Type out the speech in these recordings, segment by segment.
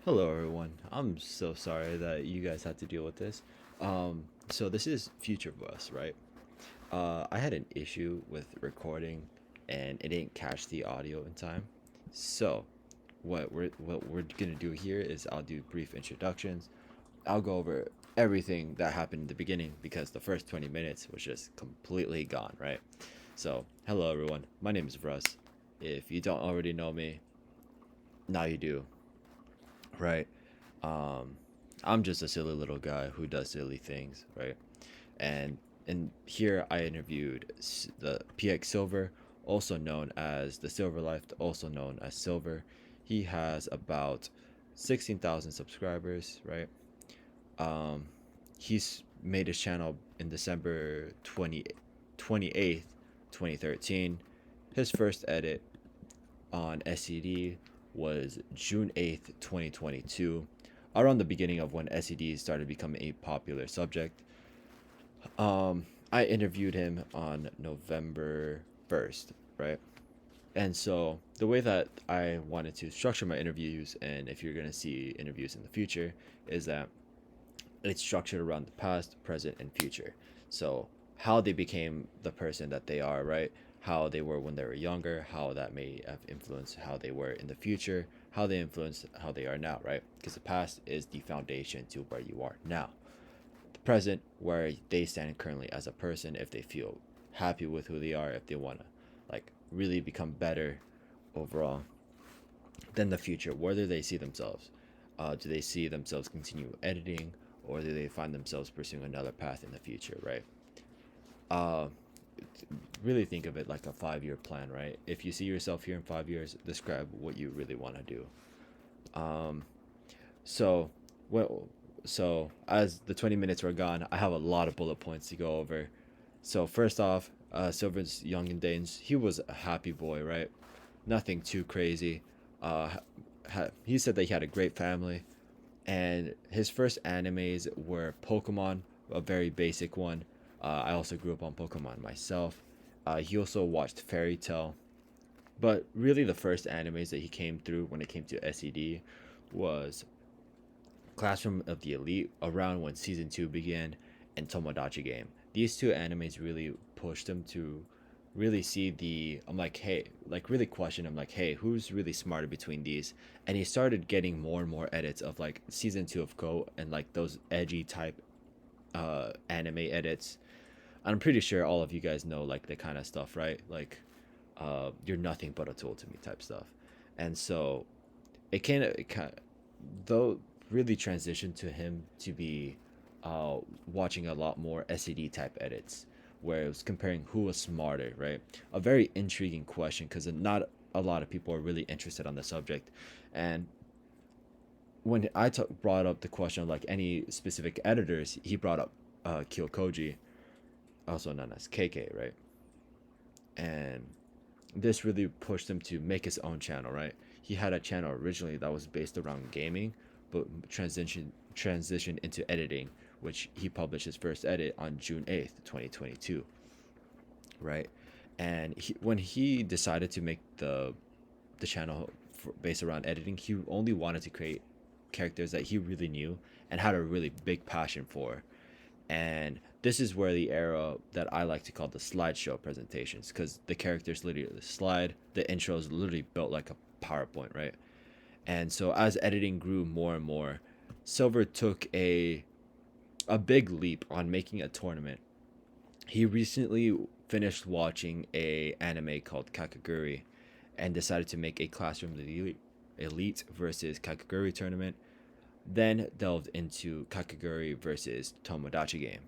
Hello, everyone. I'm so sorry that you guys had to deal with this. So this is Future Bus, right? I had an issue with recording, and it didn't catch the audio in time. So, what we're gonna do here is I'll do brief introductions. I'll go over everything that happened in the beginning because the first 20 minutes was just completely gone, right? So, hello, everyone. My name is Russ. If you don't already know me, now you do, right? Um, I'm just a silly little guy who does silly things, right? And here I interviewed the PX Silver, also known as the Silver Life, also known as Silver. He has about 16,000 subscribers, right? Um, he's made his channel in December 28th, 2013. His first edit on SCD was June 8th, 2022, around the beginning of when SCD started becoming a popular subject. I interviewed him on November 1st, right? And so the way that I wanted to structure my interviews, and if you're going to see interviews in the future, is that it's structured around the past, present, and future. So how they became the person that they are, right? How they were when they were younger, how that may have influenced how they were in the future, how they influenced how they are now, right? Because the past is the foundation to where you are now. The present, where they stand currently as a person, if they feel happy with who they are, if they want to like really become better overall. Then the future, where do they see themselves? Do they see themselves continue editing, or do they find themselves pursuing another path in the future, right? Uh, really think of it like a 5 year plan, right? If you see yourself here in 5 years, describe what you really want to do. Um, so, well, so as the 20 minutes were gone, I have a lot of bullet points to go over. So first off, Silver's young and Danes, he was a happy boy, right? Nothing too crazy. Uh, he said that he had a great family, and his first animes were Pokemon, a very basic one. I also grew up on Pokemon myself. He also watched Fairy Tale, but really the first animes that he came through when it came to SED was Classroom of the Elite around when season 2 began, and Tomodachi Game. These two animes really pushed him to really see the I'm like, hey, like really question him like, hey, who's really smarter between these? And he started getting more and more edits of like season 2 of Go and like those edgy type anime edits. I'm pretty sure all of you guys know like the kind of stuff, right? Like you're nothing but a tool to me type stuff. And so it kind of though really transitioned to him to be watching a lot more SED type edits where it was comparing who was smarter, right? A very intriguing question because not a lot of people are really interested on the subject. And when brought up the question of like any specific editors, he brought up Kyokoji, also known as KK, right? And this really pushed him to make his own channel, right? He had a channel originally that was based around gaming, but transitioned into editing, which he published his first edit on June 8th, 2022, right? And when he decided to make the channel based around editing, he only wanted to create characters that he really knew and had a really big passion for. And this is where the era that I like to call the slideshow presentations, because the characters literally slide, the intro is literally built like a PowerPoint, right? And so as editing grew more and more, Silver took a big leap on making a tournament. He recently finished watching a anime called Kakaguri and decided to make a Classroom Elite versus Kakaguri tournament, then delved into Kakaguri versus Tomodachi Game.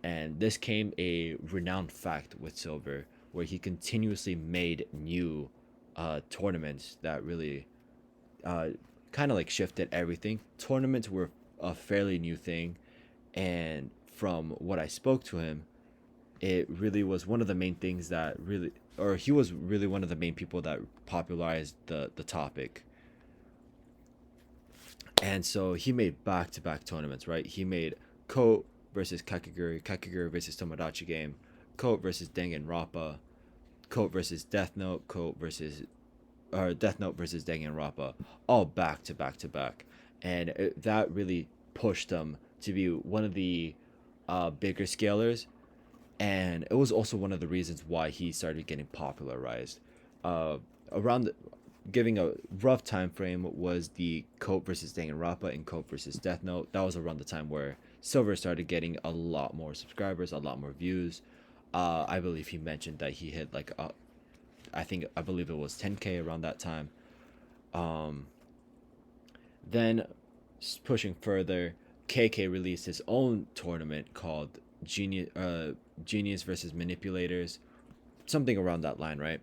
And this came a renowned fact with Silver, where he continuously made new tournaments that really uh, kind of like shifted everything. Tournaments were a fairly new thing, and from what I spoke to him, it really was one of the main things that really, or he was really one of the main people that popularized the topic. And so he made back to back tournaments, right? He made Ko versus Kakaguri, Kakaguri versus Tomodachi Game, Ko versus Danganronpa, Ko versus Death Note, Ko versus or Death Note versus Danganronpa, all back to back to back. and that really pushed him to be one of the bigger scalers, and it was also one of the reasons why he started getting popularized. Uh, around the, giving a rough time frame was the Cope versus Danganronpa and Cope versus Death Note. That was around the time where Silver started getting a lot more subscribers, a lot more views. I believe he mentioned that he hit like I believe it was 10K around that time. Um, then pushing further, KK released his own tournament called Genius versus Manipulators, something around that line, right?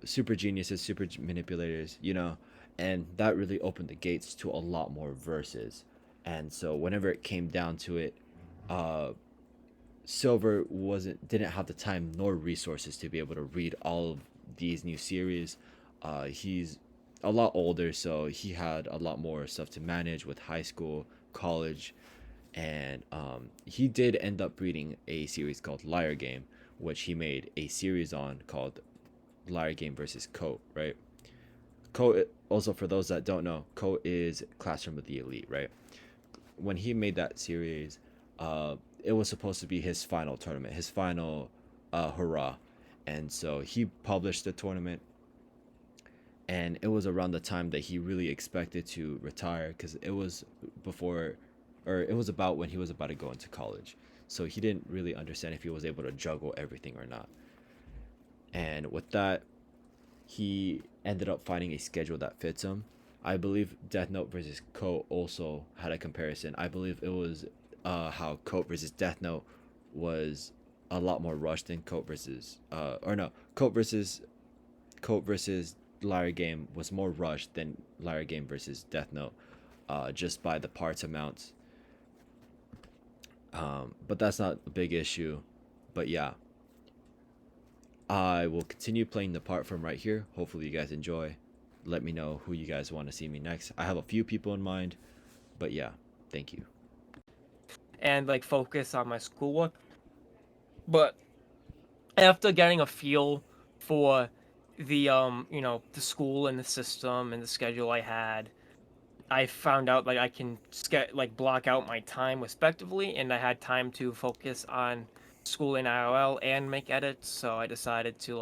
Super geniuses, super manipulators, and that really opened the gates to a lot more verses. And so whenever it came down to it, uh, Silver didn't have the time nor resources to be able to read all of these new series. He's a lot older, so he had a lot more stuff to manage with high school, college, and he did end up reading a series called Liar Game, which he made a series on called Liar Game versus Coat, right? Coat, also for those that don't know, Coat is Classroom of the Elite, right? When he made that series, it was supposed to be his final tournament, his final hurrah. And so he published the tournament, and it was around the time that he really expected to retire because it was before, or it was about when he was about to go into college. So he didn't really understand if he was able to juggle everything or not. And with that, he ended up finding a schedule that fits him. I believe Death Note versus Coat also had a comparison. I believe it was how Coat versus Death Note was a lot more rushed than Coat versus or no, Coat versus Liar Game was more rushed than Liar Game versus Death Note, just by the parts amounts. But that's not a big issue. But yeah, I will continue playing the part from right here. Hopefully, you guys enjoy. Let me know who you guys want to see me next. I have a few people in mind, but yeah, thank you. And like focus on my schoolwork. But after getting a feel for the the school and the system and the schedule I had, I found out like I can block out my time respectively, and I had time to focus on school in IRL and make edits. So I decided to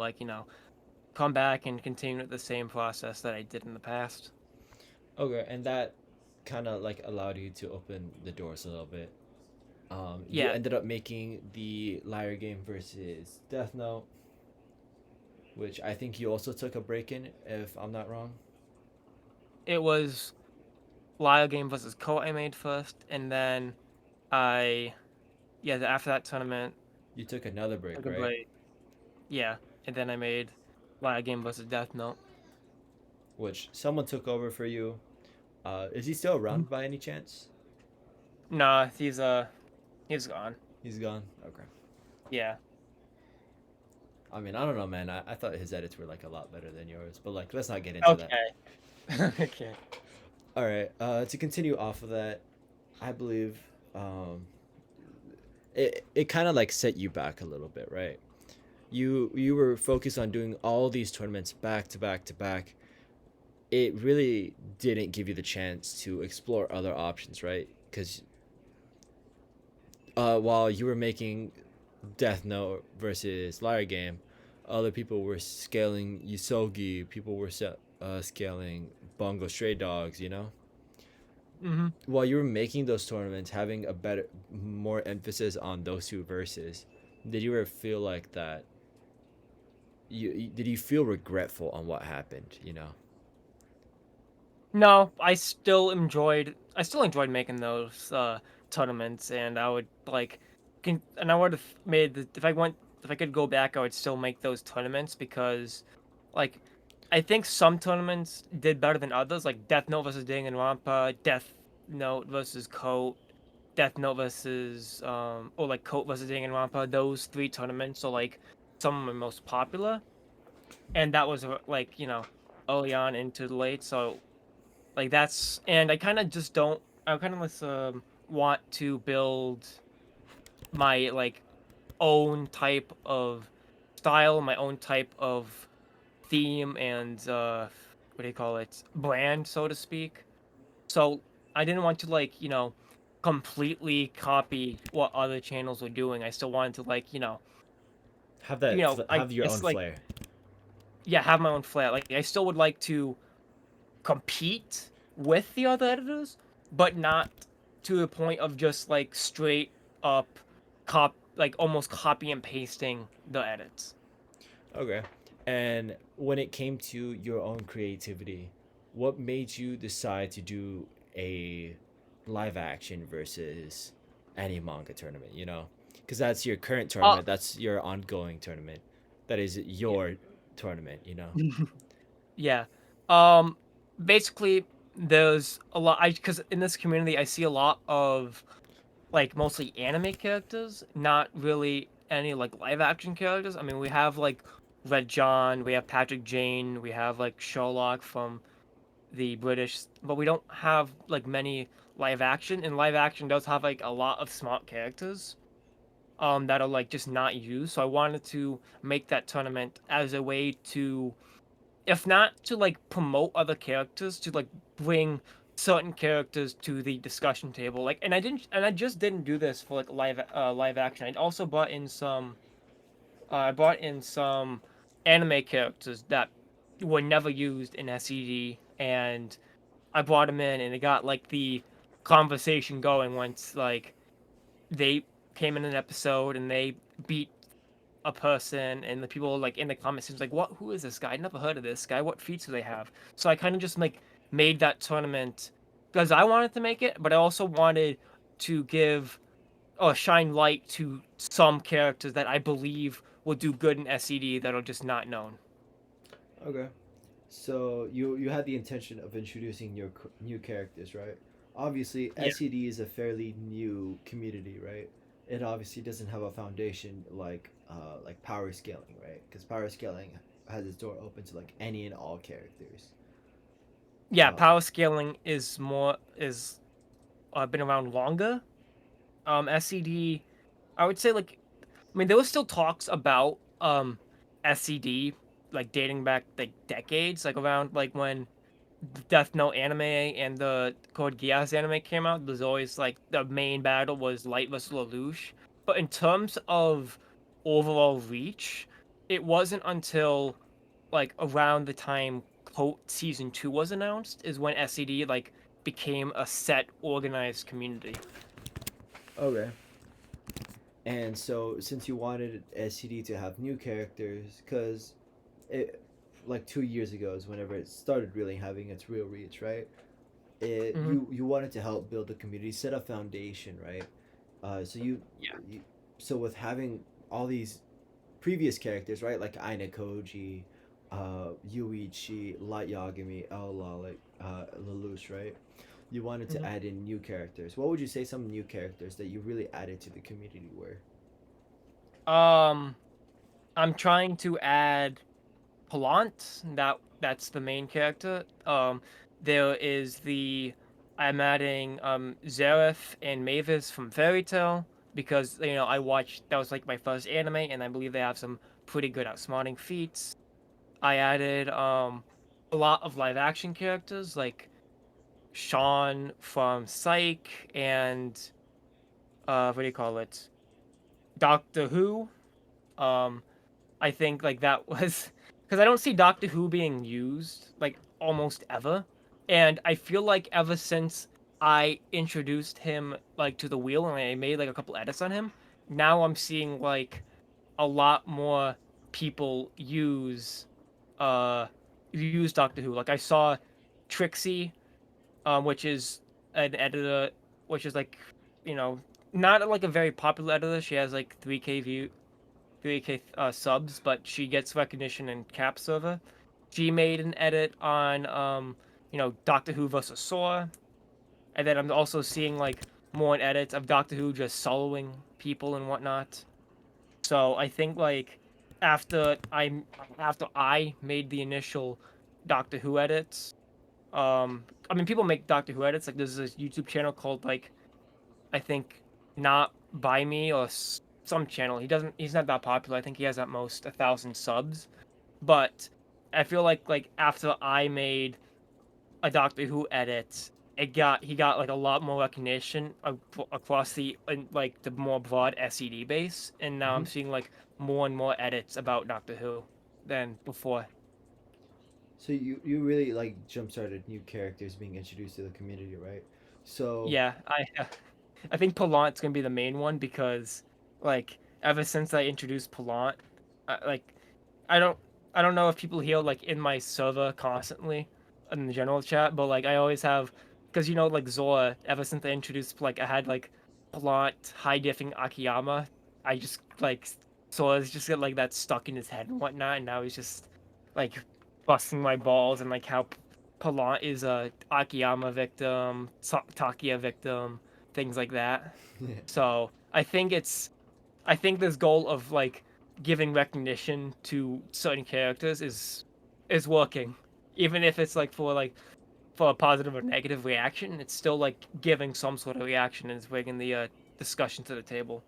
come back and continue the same process that I did in the past. Okay, and that kind of like allowed you to open the doors a little bit. You Yeah, ended up making the Liar Game versus Death Note, which I think you also took a break in, if I'm not wrong. it was Lyle Game versus Co I made first, and then I after that tournament You took another break, took a right? break. Yeah, and then I made Lyle Game versus Death Note. Which someone took over for you. Is he still Mhm. around by any chance? Nah, he's gone. He's gone. Okay. Yeah. I mean, I don't know, man. I thought his edits were like a lot better than yours, but like, let's not get into that. Okay. Okay. All right. To continue off of that, I believe it kind of like set you back a little bit, right? You were focused on doing all these tournaments back to back to back. It really didn't give you the chance to explore other options, right? Because while you were making Death Note versus Liar Game, other people were scaling Yusogi. People were scaling Bongo Stray Dogs. Mhm. While you were making those tournaments, having a better, more emphasis on those two verses, did you ever feel like that? Did you feel regretful on what happened? No, I still enjoyed making those tournaments, and I would and I would have made if I could go back, I would still make those tournaments because like I think some tournaments did better than others, like Death Note versus Danganronpa, Death Note versus Coat, Death Note versus or like Coat versus Danganronpa. Those three tournaments are like some of my most popular, and that was early on into the late. So that's and I kind of just don't. I kind of just want to build my own type of style, my own type of theme, and what do you call it, brand, so to speak. So I didn't want to like completely copy what other channels were doing. I still wanted to like Have I have your own guess like flair. yeah, have my own flair. Like I still would like to compete with the other editors, but not to the point of just like straight up like almost copy and pasting the edits. Okay. And when it came to your own creativity, what made you decide to do a live action versus Animanga tournament, you know? Because that's your current Uh tournament, that's your ongoing tournament. That is yeah. your tournament, you know? Yeah. Um basically there's a lot I cuz in this community I see a lot of like mostly anime characters, not really any like live action characters. I mean, we have like Red John, we have Patrick Jane, we have like Sherlock from the British, but we don't have like many live action. And live action does have like a lot of smart characters that are like just not used. So I wanted to make that tournament as a way to, if not to like promote other characters, to like bring certain characters to the discussion table. Like, and I just didn't do this for like live action. I also brought in some, I brought in some anime characters that were never used in SED, and I brought them in, and it got like the conversation going once like they came in an episode and they beat a person, and the people like in the comments seems like, what, who is this guy? I never heard of this guy. What feats do they have? So I kind of just like made that tournament because I wanted to make it, but I also wanted to give or shine light to some characters that I believe will do good in SCD that are just not known. Okay. So you had the intention of introducing your new characters, right? Obviously, Yeah. SED is a fairly new community, right? It obviously doesn't have a foundation like power scaling, right? Because power scaling has its door open to like any and all characters. Yeah, Uh, power scaling is been around longer. SCD, I would say like, I mean, there was still talks about SCD like dating back like decades, like around like when the Death Note anime and the Code Geass anime came out. There's always like the main battle was Light versus Lelouch. But in terms of overall reach, it wasn't until like around the time Code Season 2 was announced is when SCD like became a set organized community. okay. And so since you wanted SCD to have new characters, because it like 2 years ago is whenever it started really having its real reach, right? Hmm. You wanted to help build the community, set a foundation, right? So Yeah. you so with having all these previous characters, right, like Aina Koji, Yuichi, Light Yagami, El Lalik, Lelouch, right? You wanted to Hmm. add in new characters. What would you say some new characters that you really added to the community were? Um, I'm trying to add Palant. That's the main character. There is the I'm adding Zareth and Mavis from Fairy Tail because I watched that was like my first anime, and I believe they have some pretty good outsmarting feats. I added a lot of live action characters like Sean from Psych and what do you call it? Doctor Who. Um, I think like that was because I don't see Doctor Who being used like almost ever, and I feel like ever since I introduced him like to the wheel and I made like a couple edits on him, now I'm seeing like a lot more people uh use Doctor Who. Like I saw Trixie, which is an editor, which is like you know not like a very popular editor. She has like 3K subs, but she gets recognition in Cap server. She made an edit on Doctor Who versus Sora, and then I'm also seeing like more edits of Doctor Who just soloing people and whatnot. So I think like after I after I made the initial Doctor Who edits, I mean people make Doctor Who edits. Like there's this YouTube channel called like I think not by me or some channel. He's not that popular. I think he has at most 1,000 subs. But I feel like after I made a Doctor Who edit he got like a lot more recognition across the like the more broad SED base, and now Hmm. I'm seeing like more and more edits about Doctor Who than before. So you really like jump started new characters being introduced to the community, right? So Yeah, I think Pallant's gonna be the main one because like ever since I introduced Pallant, like I don't I don't know if people hear like in my server constantly in the general chat, but like I always have because like Zora. Ever since I introduced like I had like Plant high diffing Akiyama, I just like Zora's just got like that stuck in his head and whatnot, and now he's just like busting my balls and like how Plant is a Akiyama victim, Takia victim, things like that. So I think this goal of like giving recognition to certain characters is working, even if it's like for a positive or negative reaction. It's still like giving some sort of reaction and it's bringing the discussion to the table.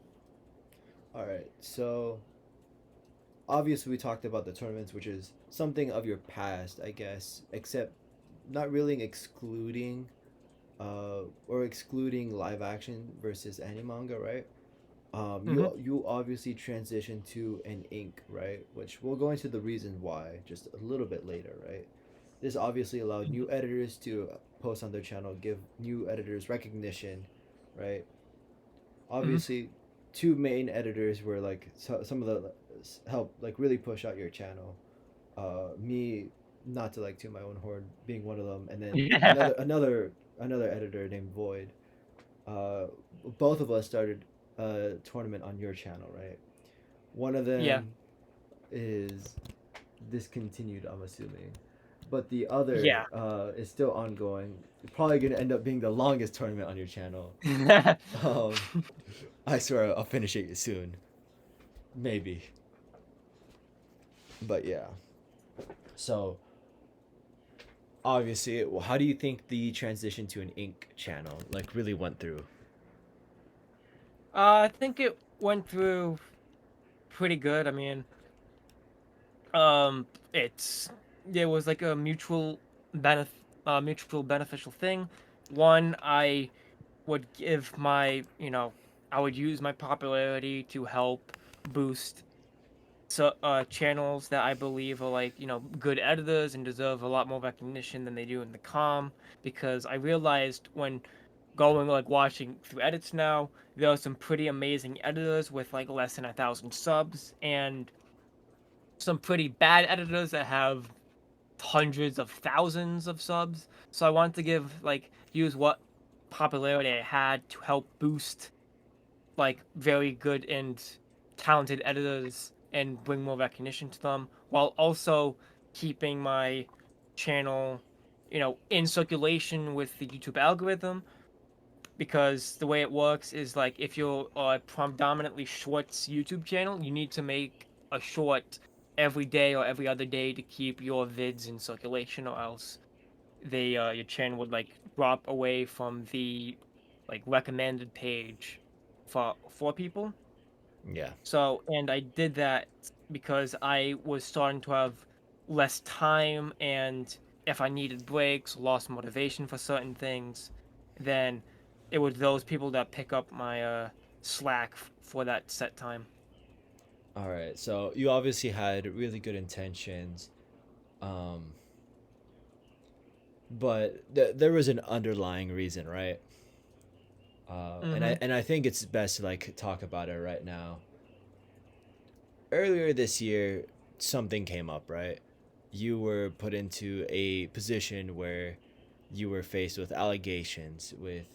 all right, so obviously we talked about the tournaments, which is something of your past, I guess, except not really excluding or excluding live action versus Animanga, right? Hmm. You obviously transitioned to an ink, right? Which we'll go into the reason why just a little bit later, right? This obviously allowed new editors to post on their channel, give new editors recognition, right? Hmm. Obviously, two main editors were like some of the help like really push out your channel. Me, not to like to my own horn, being one of them, and then Yeah. another editor named Void. Uh, Both of us started a tournament on your channel, right? One of Yeah. them is discontinued, I'm assuming, but the other Yeah. is still ongoing. Probably gonna end up being the longest tournament on your channel. Um, I swear I'll finish it soon, maybe. But yeah. So obviously, well, how do you think the transition to an ink channel like really went through? I think it went through pretty good. I mean, it's there was like a mutual beneficial thing. One, I would give my, I would use my popularity to help boost channels that I believe are like, good editors and deserve a lot more recognition than they do in the com because I realized when going like watching through edits now, there are some pretty amazing editors with like less than 1,000 subs and some pretty bad editors that have hundreds of thousands of subs. So I wanted to use what popularity I had to help boost like very good and talented editors and bring more recognition to them while also keeping my channel, in circulation with the YouTube algorithm because the way it works is like if you're a predominantly shorts YouTube channel, you need to make a short every day or every other day to keep your vids in circulation, or else they your channel would like drop away from the like recommended page for people. Yeah. So, and I did that because I was starting to have less time, and if I needed breaks, lost motivation for certain things, then it was those people that pick up my slack for that set time. All right. So you obviously had really good intentions, um, but there was an underlying reason, right? And Mm-hmm. I think it's best to like talk about it right now. Earlier this year, something came up, right? You were put into a position where you were faced with allegations with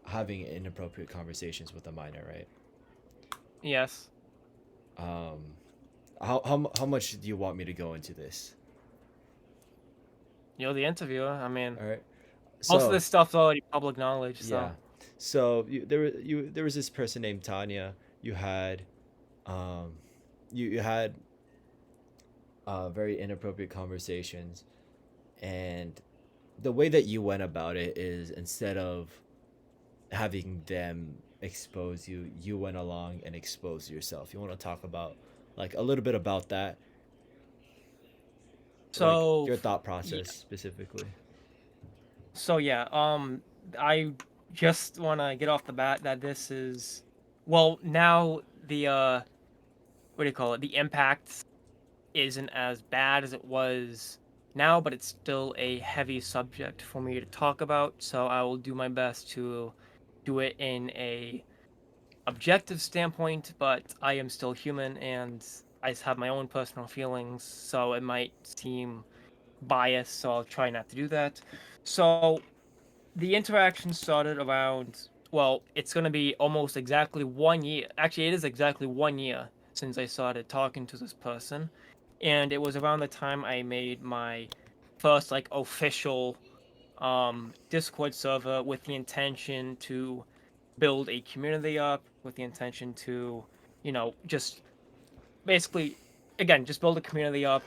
having inappropriate conversations with a minor, right? Yes. Um, how much do you want me to go into this? You're the interviewer. I mean, All right. most of So this stuff's already public knowledge, yeah, so. so there was this person named Tanya. You had um, you had very inappropriate conversations, and the way that you went about it is instead of having them expose you, you went along and exposed yourself. You want to talk about like a little bit about that, like So, your thought yeah, process specifically. So yeah, I just want to get off the bat that this is, well, now the what do you call it? The impact isn't as bad as it was now, but it's still a heavy subject for me to talk about. So I will do my best to do it in a objective standpoint, but I am still human and I have my own personal feelings, so it might seem biased. So I'll try not to do that. So the interaction started around, well, it's going to be almost exactly 1 year. Actually, it is exactly 1 year since I started talking to this person. And it was around the time I made my first like official Discord server with the intention to build a community up, with the intention to, just basically, again, just build a community up,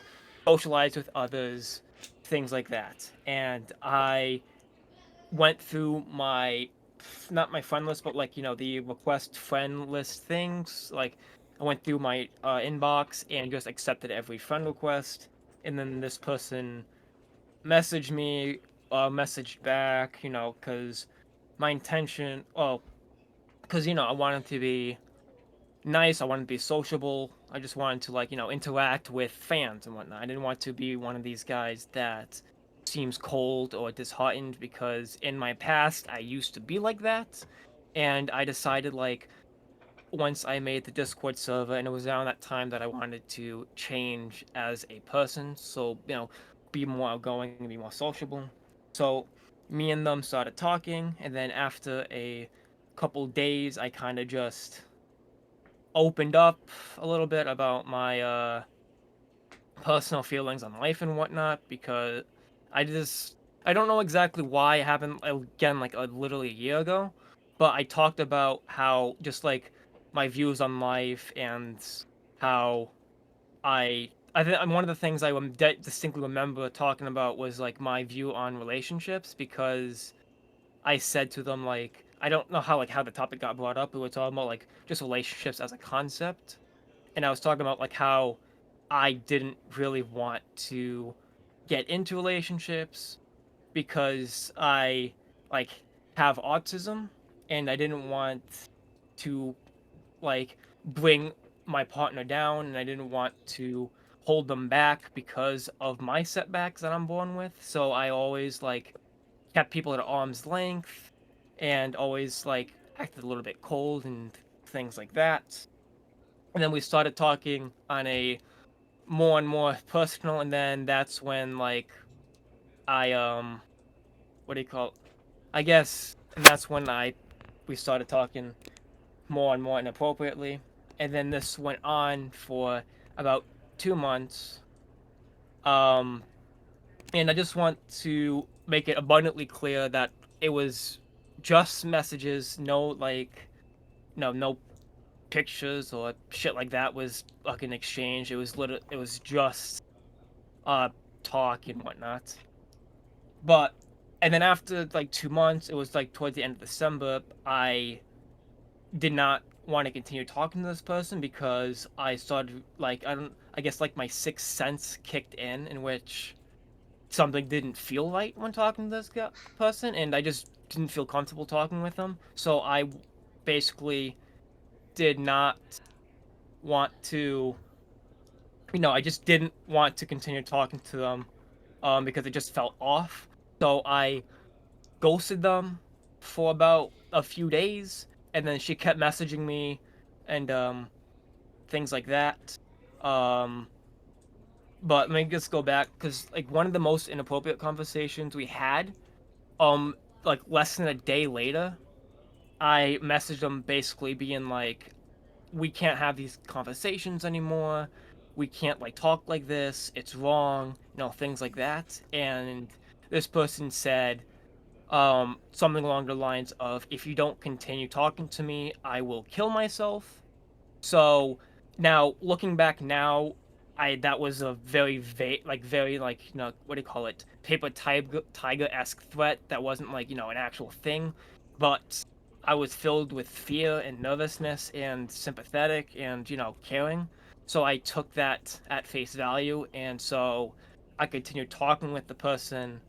socialize with others, things like that. And I went through my, not my friend list, but like the request friend list things. Like I went through my inbox and just accepted every friend request, and then this person messaged me, messaged back, because my intention, well, because I wanted to be nice, I wanted to be sociable, I just wanted to like interact with fans and whatnot. I didn't want to be one of these guys that seems cold or disheartened, because in my past I used to be like that, and I decided like once I made the Discord server, and it was around that time that I wanted to change as a person, so be more outgoing and be more sociable. So me and them started talking, and then after a couple days I kind of just opened up a little bit about my personal feelings on life and whatnot, because I just I don't know exactly why it happened again, like literally a year ago, but I talked about how just like my views on life and how I think one of the things I distinctly remember talking about was like my view on relationships, because I said to them like I don't know how the topic got brought up. We were talking about like just relationships as a concept, and I was talking about like how I didn't really want to get into relationships because I like have autism, and I didn't want to like bring my partner down, and I didn't want to hold them back because of my setbacks that I'm born with. So I always like kept people at arm's length and always like acted a little bit cold and things like that. And then we started talking on a more and more personal, and then that's when like I what do you call it? I guess, and that's when I we started talking more and more inappropriately, and then this went on for about 2 months. Um, and I just want to make it abundantly clear that it was just messages, no like no pictures or shit like that was fucking exchange. It was just uh talk and whatnot. But and then after like 2 months, it was like towards the end of December, I did not want to continue talking to this person, because I started like I guess like my sixth sense kicked in which something didn't feel right when talking to this person, and I just didn't feel comfortable talking with them. So I basically did not want to, I just didn't want to continue talking to them, because it just felt off. So I ghosted them for about a few days, and then she kept messaging me and things like that. Um, but let me just go back, because like one of the most inappropriate conversations we had, um, like less than a day later, I messaged them basically being like, "We can't have these conversations anymore. We can't like talk like this. It's wrong." Things like that. And this person said, something along the lines of, "If you don't continue talking to me, I will kill myself." So now looking back now, I that was a very like very like what do you call it, paper tiger esque threat that wasn't like an actual thing, but I was filled with fear and nervousness and sympathetic and caring, so I took that at face value, and so I continued talking with the person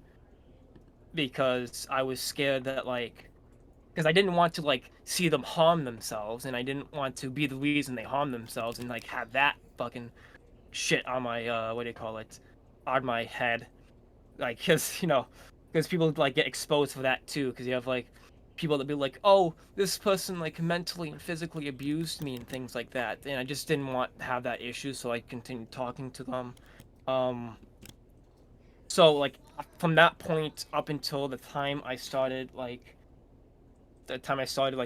because I was scared that because I didn't want to see them harm themselves, and I didn't want to be the reason they harm themselves and have that fucking shit on my what do you call it, on my head, because people get exposed for that too, because you have people that be like, oh, this person mentally and physically abused me and things like that, and I just didn't want to have that issue, so I continued talking to them. um so from that point up until the time I started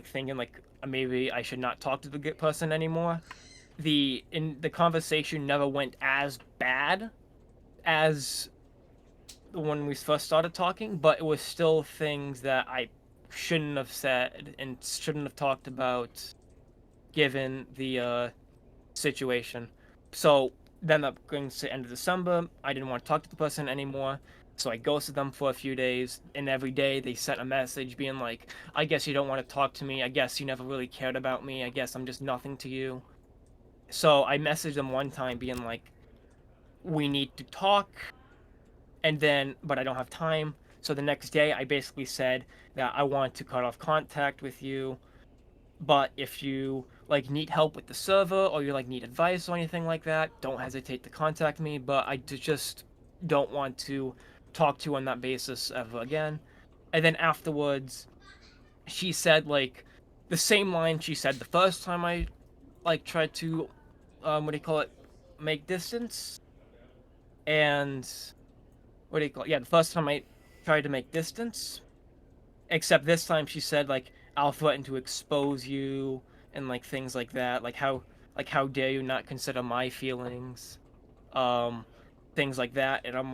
thinking maybe I should not talk to the good person anymore, the conversation never went as bad as when we first started talking, but it was still things that I shouldn't have said and shouldn't have talked about given the situation. So then up going to the end of December, I didn't want to talk to the person anymore. So I ghosted them for a few days, and every day they sent a message being like, I guess you don't want to talk to me. I guess you never really cared about me. I guess I'm just nothing to you. So I messaged them one time being like, we need to talk, but I don't have time. So the next day I basically said that I want to cut off contact with you, but if you need help with the server, or you need advice or anything like that, don't hesitate to contact me, but just don't want to talk to you on that basis ever again. And then afterwards she said the same line she said the first time I tried to what do you call it, make distance. And what do you call it? Yeah, the first time I tried to make distance, except this time she said I'll threaten to expose you and things like that, how dare you not consider my feelings, um things like that. And I'm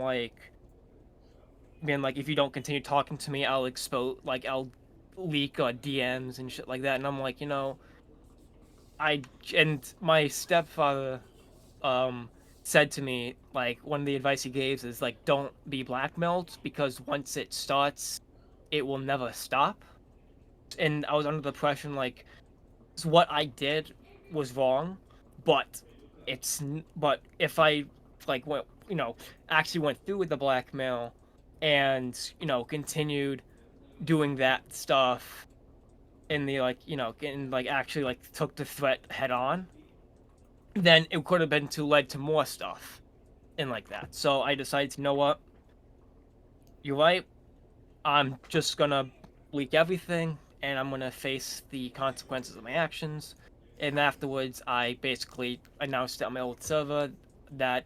being if you don't continue talking to me, I'll expose, I'll leak DMs and shit like that. And I'm I and my stepfather um said to me, one of the advice he gave is don't be blackmailed, because once it starts it will never stop. And I was under the impression what I did was wrong, but but if I went, actually went through with the blackmail and continued doing that stuff in the and actually took the threat head on, then it could have been led to more stuff and that. So I decided, you know what, you're right, I'm just gonna leak everything, and I'm gonna face the consequences of my actions. And afterwards, I basically announced on my old server that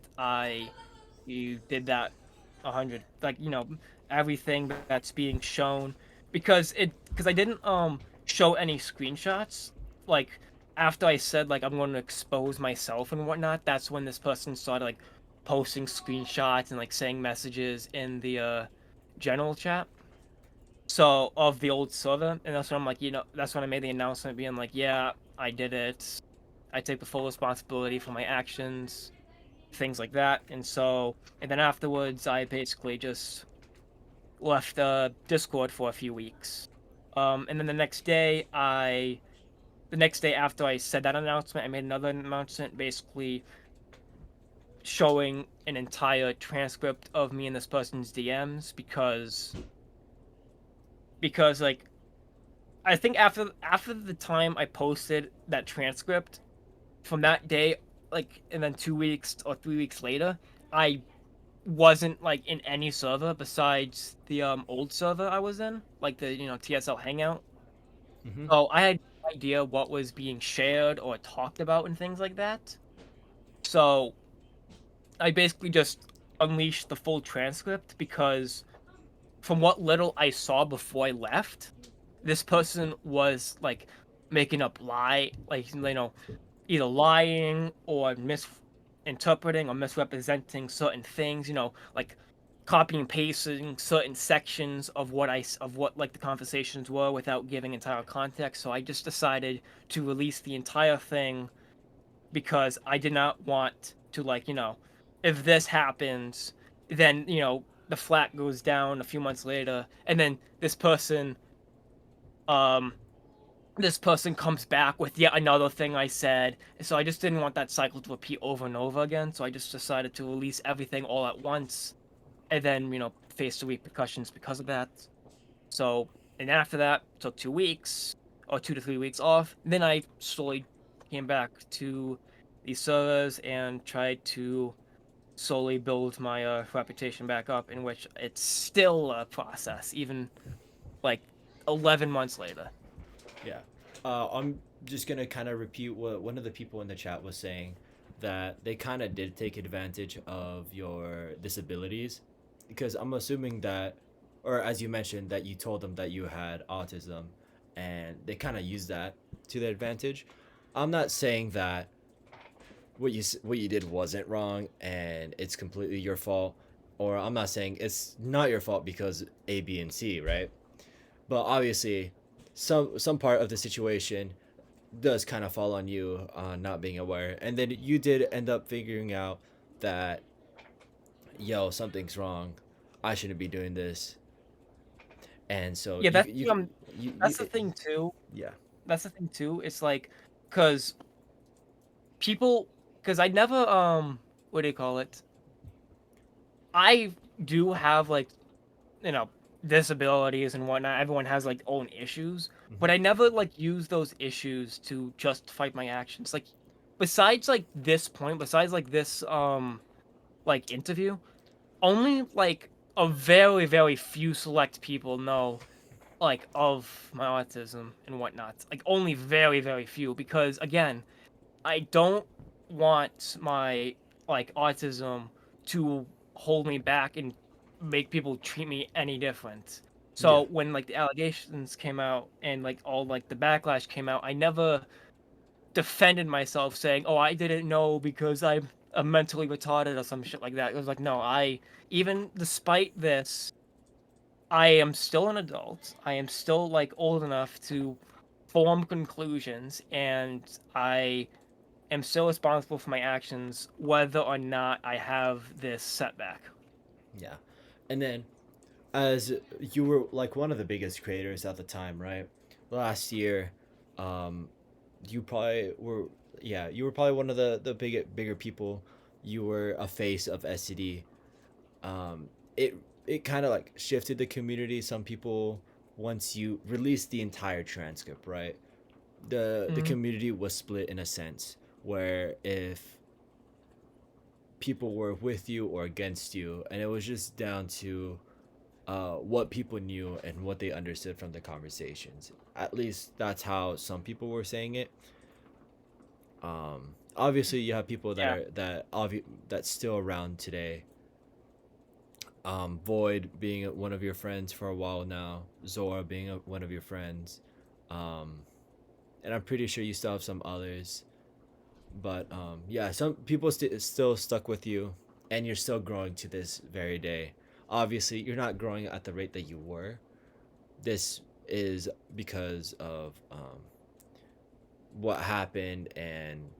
you did that 100, everything that's being shown, because I didn't show any screenshots. Like after I said I'm going to expose myself and whatnot, that's when this person started posting screenshots and saying messages in the general chat, so of the old server. And that's when I'm that's when I made the announcement being yeah, I did it, I take the full responsibility for my actions, things like that. And then afterwards I basically just left Discord for a few weeks. And then the next day after I said that announcement, I made another announcement basically showing an entire transcript of me and this person's DMs, because I think after the time I posted that transcript, from that day, and then 2 weeks or 3 weeks later, I wasn't in any server besides the old server I was in, the TSL Hangout. Mm-hmm. So I had no idea what was being shared or talked about and things like that. So I basically just unleashed the full transcript, because from what little I saw before I left, this person was making up either lying or misinterpreting or misrepresenting certain things, copying and pasting certain sections of what the conversations were without giving entire context. So I just decided to release the entire thing, because I did not want to if this happens, then the flat goes down a few months later, and then um this person comes back with yet another thing I said. So I just didn't want that cycle to repeat over and over again. So I just decided to release everything all at once, and then face the repercussions because of that. So, and after that, took 2 weeks or 2 to 3 weeks off. Then I slowly came back to these servers and tried to slowly build my reputation back up, in which it's still a process, even like 11 months later. Yeah. I'm just gonna kind of repeat what one of the people in the chat was saying, that they kind of did take advantage of your disabilities, because I'm assuming that, or as you mentioned, that you told them that you had autism, and they kind of used that to their advantage. I'm not saying that what you did wasn't wrong and it's completely your fault, or I'm not saying it's not your fault because A, B, and C, right? But obviously, some part of the situation does kind of fall on you, not being aware, and then you did end up figuring out that, yo, something's wrong, I shouldn't be doing this, and so Yeah, you that's the thing too. yeah. That's the thing too. It's like, cause people, cause I never what do you call it? I do have like, you know, disabilities and whatnot. Everyone has like own issues, Mhm. but I never like use those issues to justify my actions. Like, besides like this point, besides like this like interview, only like a very very few select people know like of my autism and whatnot. Like only very very few, because again, I don't want my like autism to hold me back and make people treat me any different. Yeah. So when like the allegations came out and like all like the backlash came out, I never defended myself saying, "Oh, I didn't know because I'm a mentally retarded" or some shit like that. It was like, no, I even despite this, I am still an adult. I am still like old enough to form conclusions, and I am still responsible for my actions, whether or not I have this setback. Yeah. And then, as you were like one of the biggest creators at the time, right? Last year, um, you probably were, yeah, you were probably one of the bigger people. You were a face of SCD. Um, it it kind of like shifted the community. Some people, once you released the entire transcript, right? The Hmm. community was split in a sense, where if people were with you or against you, and it was just down to what people knew and what they understood from the conversations. At least that's how some people were saying it. Obviously, you have people that Yeah. are that's still around today. Void being one of your friends for a while now, Zora being one of your friends, um, and I'm pretty sure you still have some others. But yeah, some people still stuck with you, and you're still growing to this very day. Obviously, you're not growing at the rate that you were. This is because of what happened, and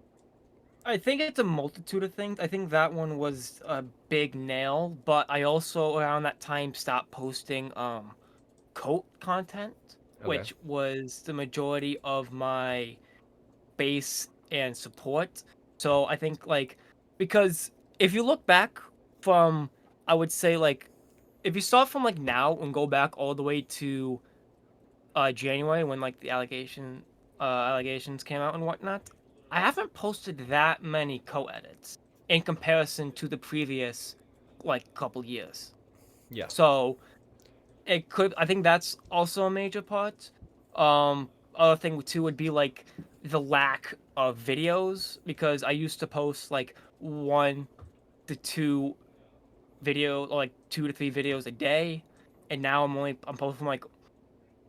I think it's a multitude of things. I think that one was a big nail, but I also around that time stopped posting coat content, okay. which was the majority of my base and support. So I think like, because if you look back from, I would say like, if you start from like now and go back all the way to January when like the allegations came out and whatnot, I haven't posted that many co-edits in comparison to the previous like couple years. Yeah. So it could, I think that's also a major part. Other thing too would be like the lack of videos, because I used to post like 1 to 2 video, like 2 to 3 videos a day, and now I'm posting like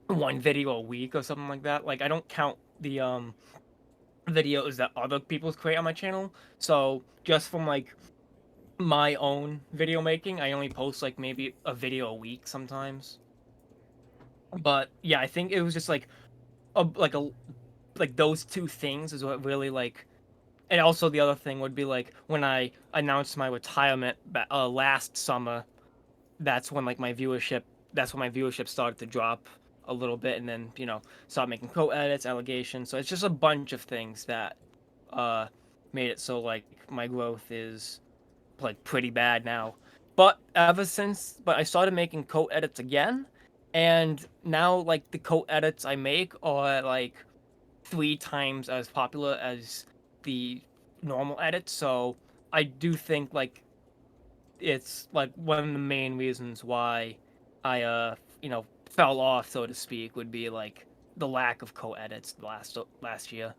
one video a week or something like that. Like I don't count the videos that other people create on my channel. So just from like my own video making, I only post like maybe a video a week sometimes. But yeah, I think it was just like a like those two things is what really like. And also the other thing would be like when I announced my retirement last summer, that's when like my viewership started to drop a little bit, and then start making co-edits, allegations. So it's just a bunch of things that uh made it so like my growth is like pretty bad now. but I started making code edits again, and now like the code edits I make are like 3 times as popular as the normal edits. So I do think like it's like one of the main reasons why I fell off, so to speak, would be like the lack of co-edits last year.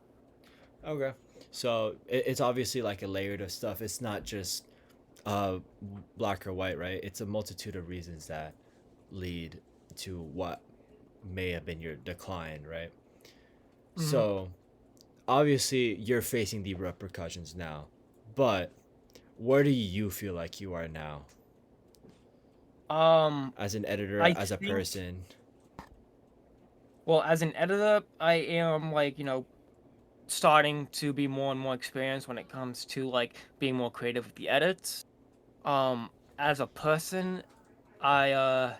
Okay. So it's obviously like a layered of stuff. It's not just uh black or white, right? It's a multitude of reasons that lead to what may have been your decline, right? Hmm. So obviously you're facing the repercussions now, but where do you feel like you are now Um, as an editor, I as a think, person? well, as an editor, I am like, starting to be more and more experienced when it comes to like being more creative with the edits. Um, as a person, I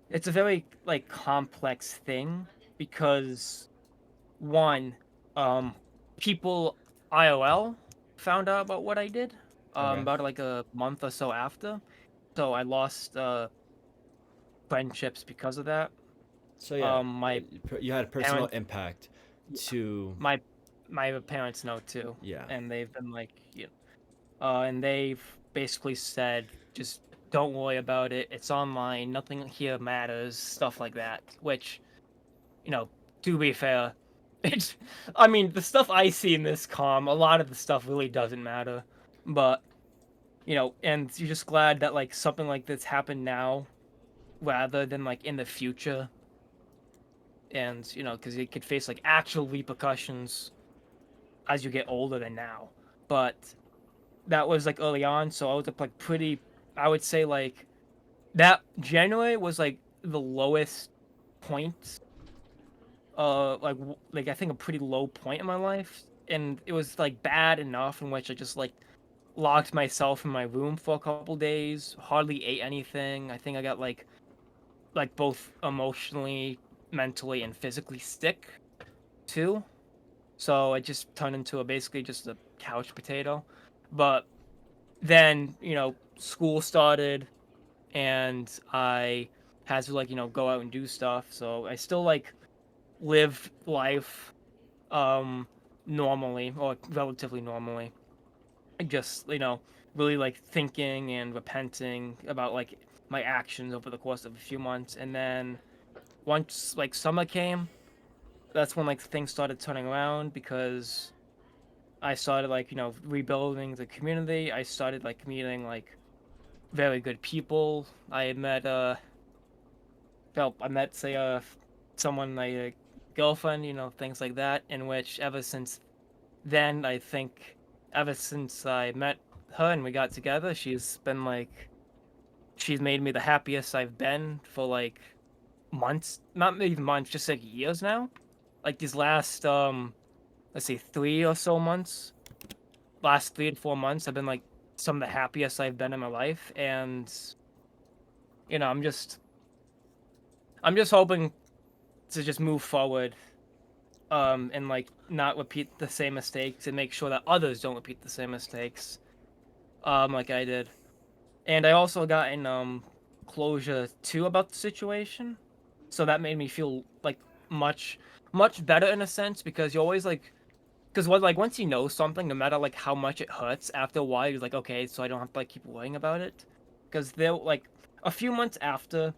it's a very like complex thing because one, um, people IOL found out about what I did, Okay. about like a month or so after. So I lost friendships because of that. So yeah, My you had a personal parents, impact yeah, to my my parents know too, yeah. and they've been like, and they've basically said, just don't worry about it. It's online. Nothing here matters. Stuff like that. Which, you know, to be fair, it's. I mean, the stuff I see in this com, a lot of the stuff really doesn't matter. But and you're just glad that like something like this happened now rather than like in the future, and because it could face like actual repercussions as you get older than now. But that was like early on, so I was like pretty. I would say like that January was like the lowest point. Like I think a pretty low point in my life, and it was like bad enough in which I just like locked myself in my room for a couple days, hardly ate anything. I think I got like both emotionally, mentally, and physically sick too. So it just turned into basically just a couch potato. But then school started, and I had to like go out and do stuff. So I still like live life normally, or relatively normally. Just really like thinking and repenting about like my actions over the course of a few months. And then once like summer came, that's when like things started turning around because I started like rebuilding the community. I started like meeting like very good people. I met say someone like a girlfriend, things like that, in which ever since then, I think ever since I met her and we got together, she's made me the happiest I've been for like months, not even months, just like years now. Like these last let's see, 3 or so months, last 3 to 4 months have been like some of the happiest I've been in my life. And you know, I'm just I'm just hoping to just move forward, and like not repeat the same mistakes and make sure that others don't repeat the same mistakes, like I did. And I also got in closure too about the situation, so that made me feel like much much better in a sense, because you always like, because what, like once you know something, no matter like how much it hurts, after a while you're like, okay, so I don't have to like keep worrying about it. Because there like a few months after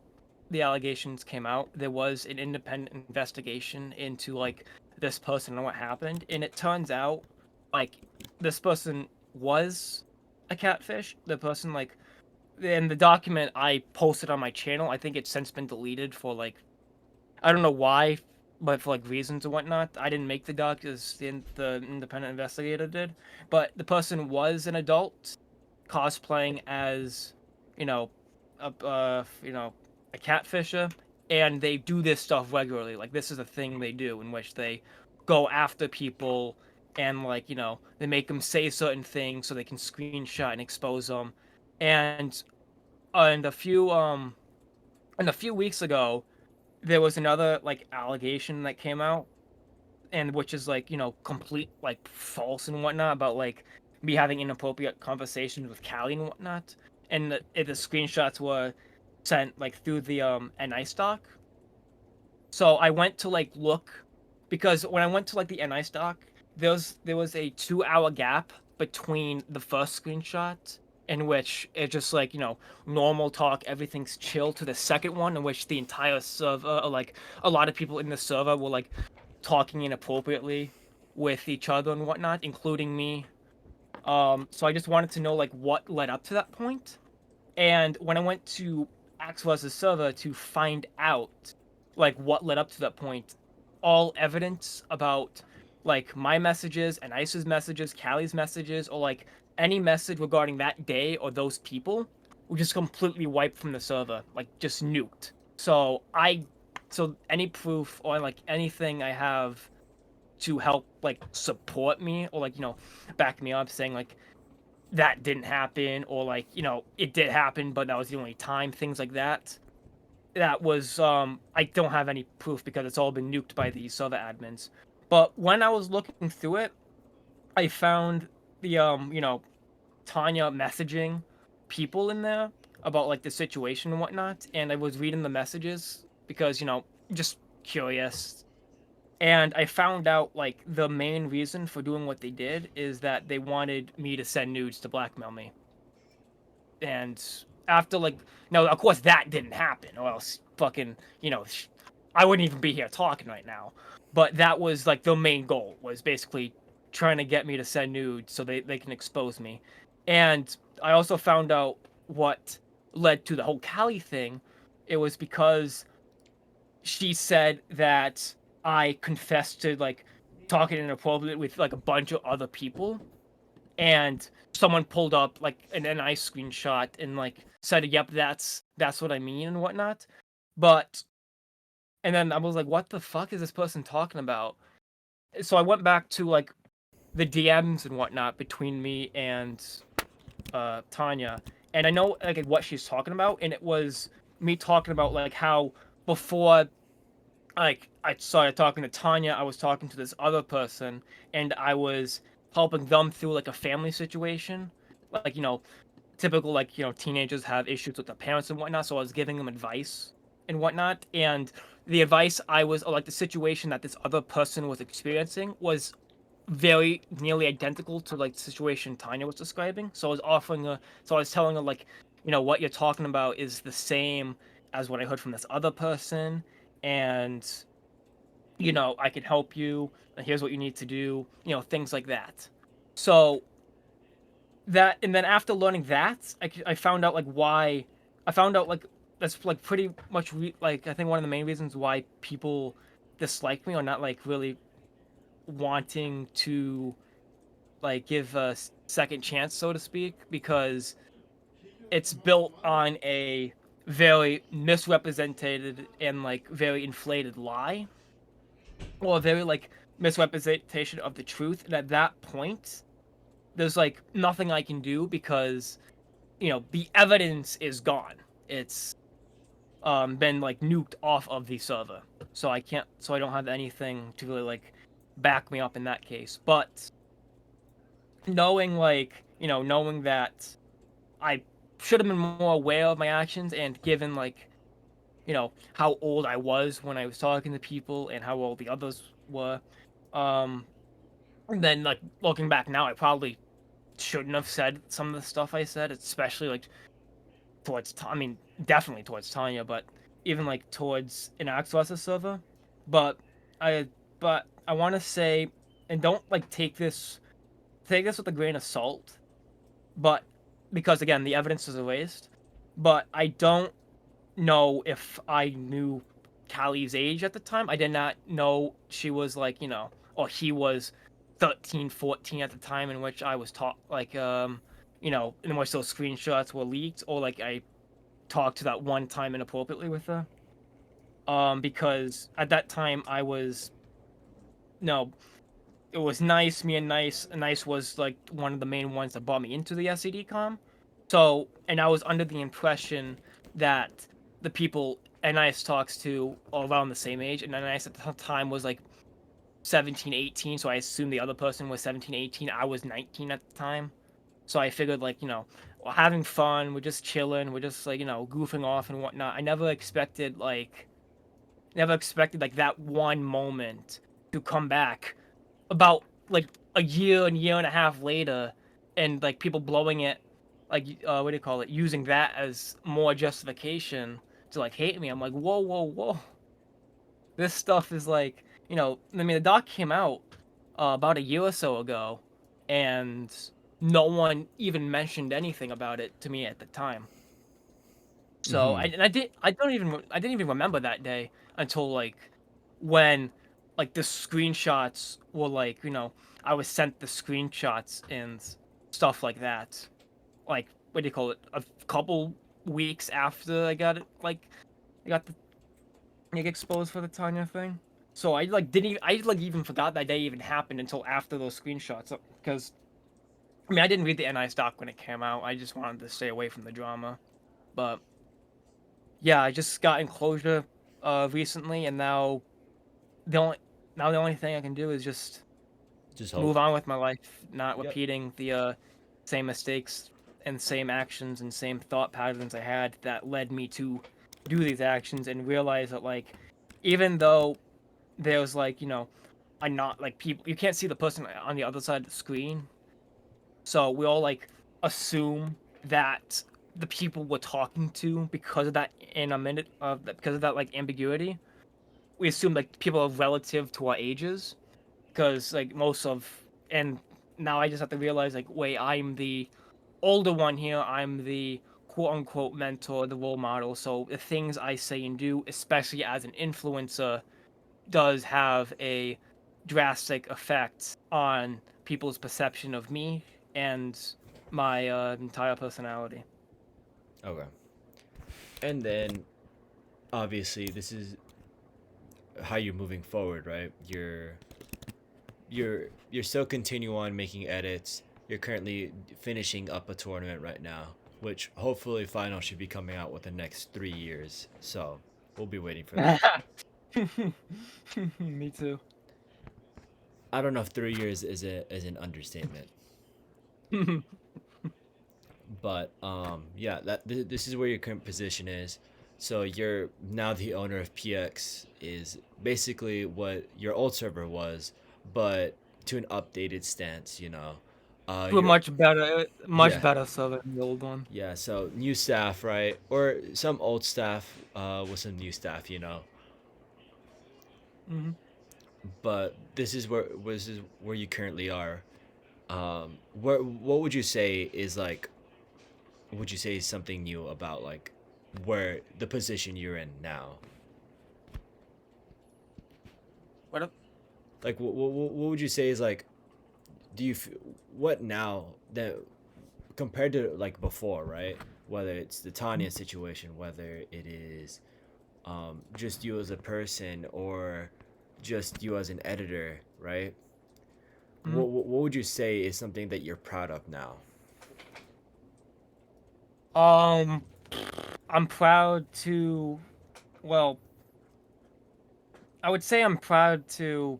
the allegations came out, there was an independent investigation into like this person and what happened, and it turns out like this person was a catfish. The person like, in the document I posted on my channel, I think it's since been deleted for like, I don't know why, but for like reasons and whatnot. I didn't make the doc, as the independent investigator did. But the person was an adult cosplaying as, you know, a catfisher, and they do this stuff regularly. Like this is a thing they do, in which they go after people and like they make them say certain things so they can screenshot and expose them. And and a few weeks ago, there was another like allegation that came out, and which is like complete like false and whatnot, about like me having inappropriate conversations with Callie and whatnot. and the screenshots were sent like through the NI stock. So I went to like look, because when I went to like the NI stock, there was a 2 hour gap between the first screenshot, in which it just like, normal talk, everything's chill, to the second one, in which the entire server, or like a lot of people in the server, were like talking inappropriately with each other and whatnot, including me. So I just wanted to know like what led up to that point. And when I went to Axe vs server to find out like what led up to that point, all evidence about like my messages and Ice's messages, Callie's messages, or like any message regarding that day or those people were just completely wiped from the server, like just nuked. So any proof or like anything I have to help like support me, or like, back me up, saying like that didn't happen, or like, it did happen but that was the only time, things like that, that was I don't have any proof because it's all been nuked by the server admins. But when I was looking through it, I found the Tanya messaging people in there about like the situation and whatnot, and I was reading the messages because, just curious. And I found out like the main reason for doing what they did is that they wanted me to send nudes to blackmail me. And after like, no, of course that didn't happen, or else fucking, I wouldn't even be here talking right now. But that was like the main goal, was basically trying to get me to send nudes so they can expose me. And I also found out what led to the whole Callie thing. It was because she said that I confessed to like talking inappropriately with like a bunch of other people, and someone pulled up like an NI screenshot and like said, "Yep, that's what I mean," and whatnot. But and then I was like, "What the fuck is this person talking about?" So I went back to like the DMs and whatnot between me and Tanya, and I know like what she's talking about, and it was me talking about like how before like I started talking to Tanya, I was talking to this other person, and I was helping them through like a family situation. Like, typical like, teenagers have issues with their parents and whatnot, so I was giving them advice and whatnot. And the advice I was, or like the situation that this other person was experiencing, was very nearly identical to like the situation Tanya was describing. So I was so I was telling her like, what you're talking about is the same as what I heard from this other person, and I can help you, and here's what you need to do, things like that. So that, and then after learning that, I found out like why, I found out like that's like pretty much like I think one of the main reasons why people dislike me, or not like really wanting to like give a second chance, so to speak, because it's built on a very misrepresented and like very inflated lie, or a very like misrepresentation of the truth. And at that point, there's like nothing I can do, because the evidence is gone. It's been like nuked off of the server, so I don't have anything to really like back me up in that case. But knowing like, knowing that I should have been more aware of my actions, and given like, how old I was when I was talking to people and how old the others were, um and then like looking back now, I probably shouldn't have said some of the stuff I said, especially like towards I mean, definitely towards Tanya, but even like towards an Axos server. But I but I want to say, and don't like take this with a grain of salt, but because again the evidence is erased. But I don't know if I knew Callie's age at the time. I did not know she was like, or he was 13, 14 at the time in which I was taught, like, in which those screenshots were leaked, or like I talked to that one time inappropriately with her. Because at that time I was, no, it was Nice, me and Nice was like one of the main ones that brought me into the SED com. So, and I was under the impression that the people NIS talks to are around the same age, and NIS at the time was like 17, 18, so I assumed the other person was 17, 18. I was 19 at the time. So I figured, like, we're having fun, we're just chilling, we're just like, goofing off and whatnot. I never expected like that one moment to come back about like a year and year and a half later, and like people blowing it, like what do you call it, using that as more justification to like hate me. I'm like, whoa, whoa, whoa. This stuff is like, I mean, the doc came out about a year or so ago, and no one even mentioned anything about it to me at the time. So Mm-hmm. I didn't even remember that day until like when like the screenshots were like, I was sent the screenshots and stuff like that. Like, what do you call it? A couple weeks after I got it, like I got the like exposed for the Tanya thing. So I like didn't even, I like even forgot that day even happened until after those screenshots, because I mean I didn't read the NI stock when it came out. I just wanted to stay away from the drama. But yeah, I just got enclosure recently, and the only the only thing I can do is just Just move hope. on with my life, not Yep. repeating the same mistakes and same actions and same thought patterns I had that led me to do these actions, and realize that like even though there's like I not like people, you can't see the person on the other side of the screen, so we all like assume that the people we're talking to, because of that in a minute of because of that like ambiguity, we assume like people are relative to our ages, because like most of, and now I just have to realize like, wait, I'm the older one here, I'm the quote unquote mentor, the role model, so the things I say and do, especially as an influencer, does have a drastic effect on people's perception of me and my entire personality. Okay. And then obviously this is how you're moving forward, right? You're still continue on making edits. You're currently finishing up a tournament right now, which hopefully final should be coming out within the next 3 years. So we'll be waiting for that. Me too. I don't know if 3 years is an understatement, but yeah, this is where your current position is. So you're now the owner of PX, is basically what your old server was, but to an updated stance. To a You're much yeah. better so than the old one. Yeah, so new staff, right? Or some old staff with some new staff, Hmm. But this is where you currently are. What would you say is like? Would you say something new about like where the position you're in now? What? Like, what would you say is like? Do you what now that compared to like before, right? Whether it's the Tanya situation, whether it is just you as a person or just you as an editor, right? Mhm. What would you say is something that you're proud of now? Um, I'm proud to, well, I would say I'm proud to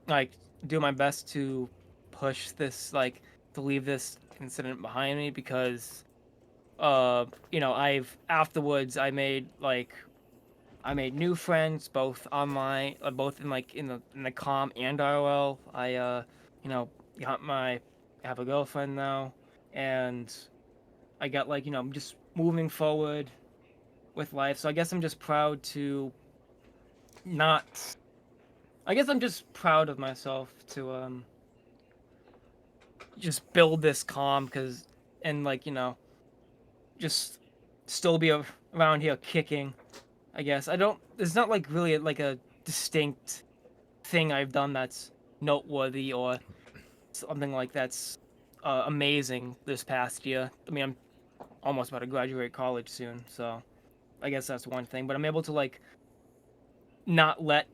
like do my best to push this, like to leave this incident behind me, because I've afterwards I made new friends both online, both in like in the com and IRL. You know got my I have a girlfriend now, and I got like I'm just moving forward with life. So I guess I'm just proud to not. I guess I'm just proud of myself to just build this calm, because and like just still be around here kicking. I guess I don't. There's not like really like a distinct thing I've done that's noteworthy or something like that's amazing this past year. I mean, I'm almost about to graduate college soon, so I guess that's one thing. But I'm able to like not let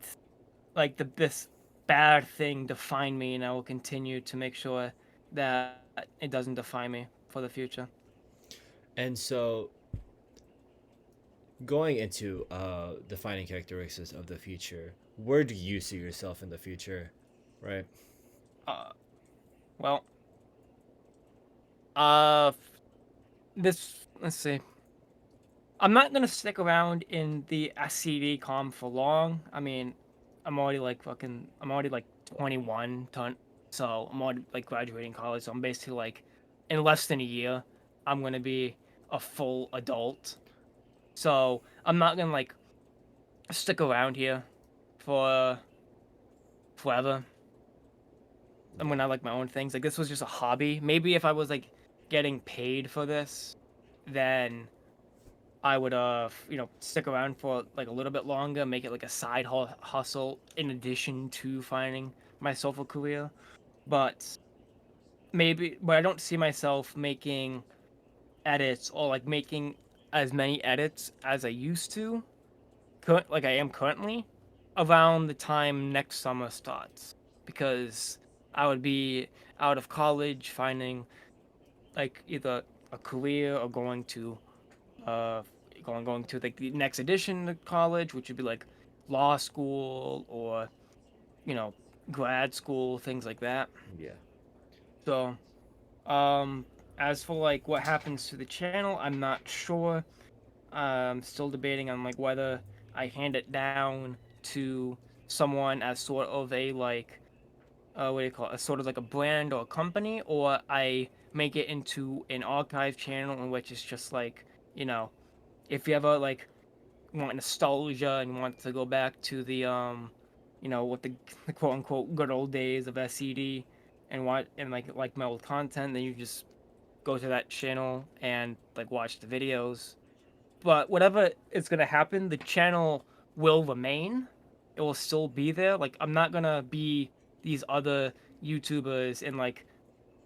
like this bad thing define me, and I will continue to make sure that it doesn't define me for the future. And so going into defining characteristics of the future, where do you see yourself in the future, right? Uh, well, Uh, this let's see. I'm not gonna stick around in the SCD com for long. I mean, I'm already like 21, so I'm already like graduating college. So I'm basically like, in less than a year, I'm gonna be a full adult. So I'm not gonna like stick around here for forever. I'm Yeah. gonna have like my own things. Like this was just a hobby. Maybe if I was like getting paid for this, then I would stick around for like a little bit longer, make it like a side hustle in addition to finding myself a career. But but I don't see myself making edits or like making as many edits as I used to, like I am currently, around the time next summer starts, because I would be out of college, finding like either a career or uh going to like the next edition of college, which would be like law school or you know grad school, things like that. Yeah. So um as for like what happens to the channel, I'm not sure. Still debating on like whether I hand it down to someone as sort of a like what do you call it, a sort of like a brand or a company, or I make it into an archive channel in which it's just like, you know, if you ever like want nostalgia and want to go back to the what the quote unquote good old days of SCD and like my old content, then you just go to that channel and like watch the videos. But whatever is gonna happen, the channel will remain. It will still be there. Like I'm not gonna be these other YouTubers and like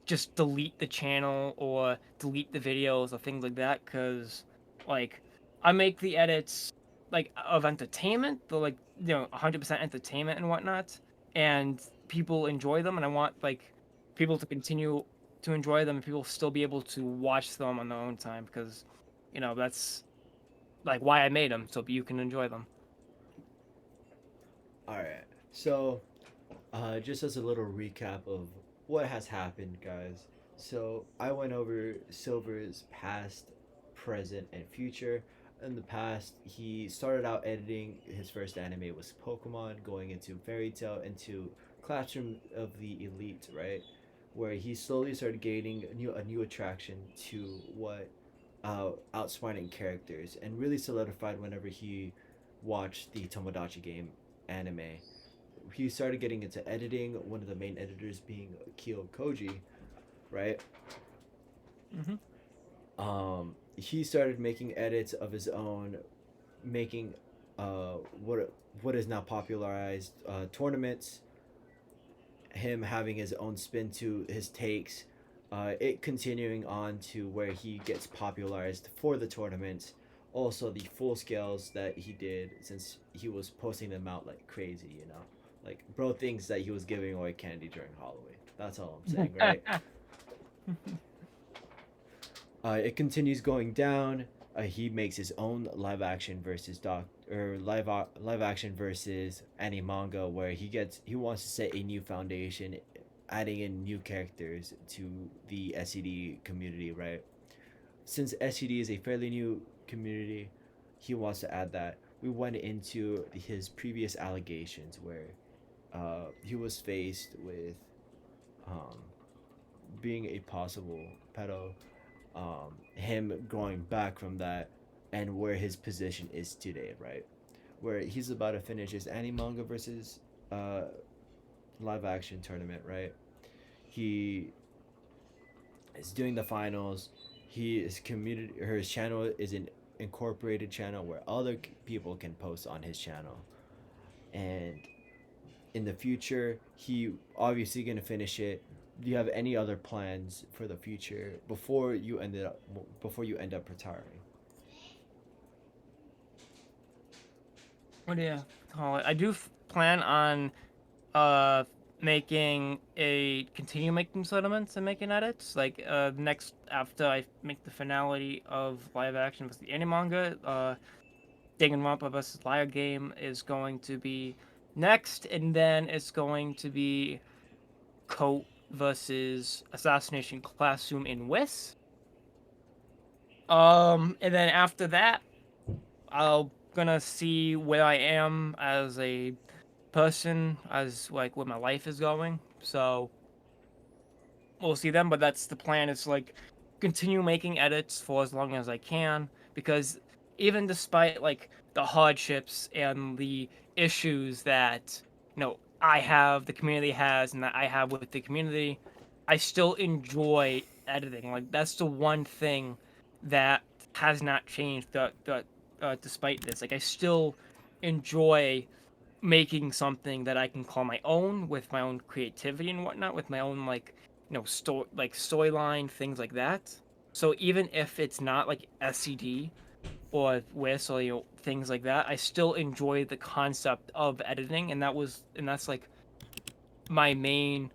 just delete the channel or delete the videos or things like that, because like I make the edits like of entertainment, the like 100% entertainment and whatnot, and people enjoy them, and I want like people to continue to enjoy them and people still be able to watch them on their own time, because that's like why I made them, so you can enjoy them. All right. So, just as a little recap of what has happened, guys. So, I went over Silver's past, present, and future. In the past, he started out editing. His first anime was Pokemon, going into Fairy Tale, into Classroom of the Elite, right? Where he slowly started gaining a new attraction to what outsmarting characters, and really solidified whenever he watched the Tomodachi game anime. He started getting into editing, one of the main editors being Kyo Koji, right? Mm-hmm. He started making edits of his own, making uh, what what is now popularized tournaments, him having his own spin to his takes, it continuing on to where he gets popularized for the tournaments. Also, the full scales that he did, since he was posting them out like crazy, like bro thinks that he was giving away candy during Halloween. That's all I'm saying, right? It continues going down. He makes his own live action versus live action versus Animanga, where he wants to set a new foundation, adding in new characters to the SCD community, right? Since SCD is a fairly new community, he wants to add that. We went into his previous allegations where he was faced with um, being a possible pedo, him going back from that, and where his position is today, right? Where he's about to finish his Animanga versus uh, live action tournament, right? He is doing the finals. His community, or his channel is an incorporated channel where other people can post on his channel, and in the future, he obviously gonna finish it. Do you have any other plans for the future before you end up retiring? What do you call it? I do plan on uh continue making settlements and making edits. Like next after I make the finality of live action with the Animanga, Danganronpa vs. Liar game is going to be next, and then it's going to be Coat versus Assassination Classroom in Whis. And then after that, I'll gonna see where I am as a person, as like where my life is going. So we'll see them, but that's the plan. Is like continue making edits for as long as I can, because even despite like the hardships and the issues that I have, the community has, and that I have with the community, I still enjoy editing. Like that's the one thing that has not changed. Despite this, like I still enjoy making something that I can call my own with my own creativity and whatnot, with my own like storyline, things like that. So even if it's not like SCD or WIS or things like that, I still enjoy the concept of editing, and that's like my main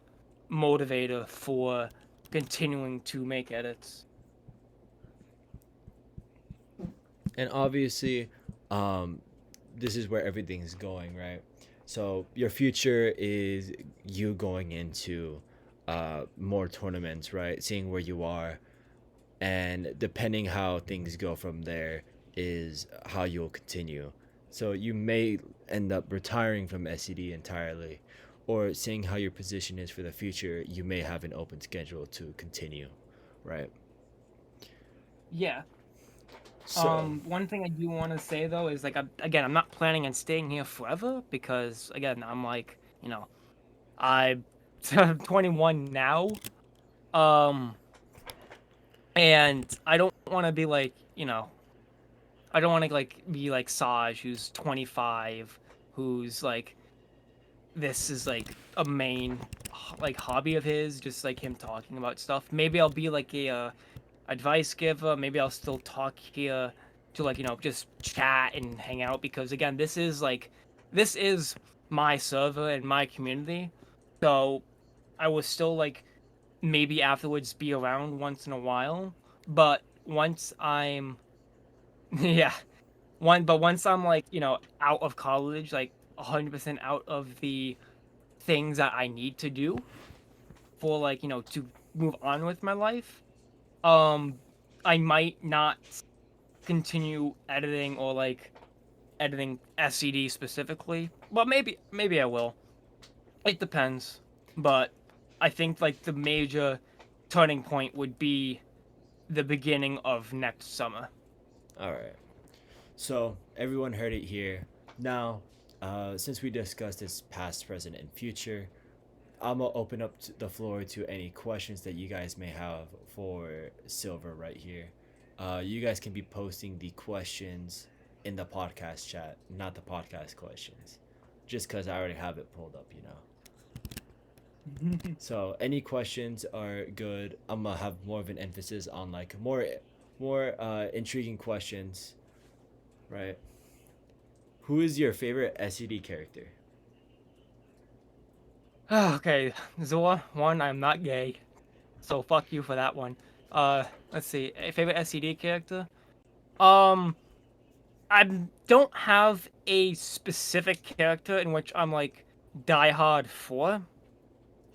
motivator for continuing to make edits. And obviously, um, this is where everything's going, right? So your future is you going into more tournaments, right? Seeing where you are, and depending how things go from there is how you'll continue. So you may end up retiring from SCD entirely, or seeing how your position is for the future, you may have an open schedule to continue, right? Yeah. So One thing I do want to say though is like again, I'm not planning on staying here forever because again, I'm like, I'm 21 now. Um, and I don't want to be like, I don't want to like be like Saj, who's 25, who's like, this is like a main like hobby of his, just like him talking about stuff. Maybe I'll be like a advice giver. Maybe I'll still talk here to like just chat and hang out because again, this is my server and my community. So I will still like maybe afterwards be around once in a while, but once I'm yeah, once I'm like, out of college, like 100% out of the things that I need to do for like, to move on with my life, um I might not continue editing or like editing SCD specifically. Well, maybe I will. It depends. But I think like the major turning point would be the beginning of next summer. all right. So everyone heard it here. Now, since we discussed this past, present, and future, I'm gonna open up the floor to any questions that you guys may have for Silver right here. You guys can be posting the questions in the podcast chat, not the podcast questions, just because I already have it pulled up, you know. So any questions are good. I'm gonna have more of an emphasis on like more intriguing questions, right? Who is your favorite SCD character? Okay, Zilla, one, I'm not gay. So fuck you for that one. Let's see. A favorite SCD character? Um, I don't have a specific character in which I'm like diehard for.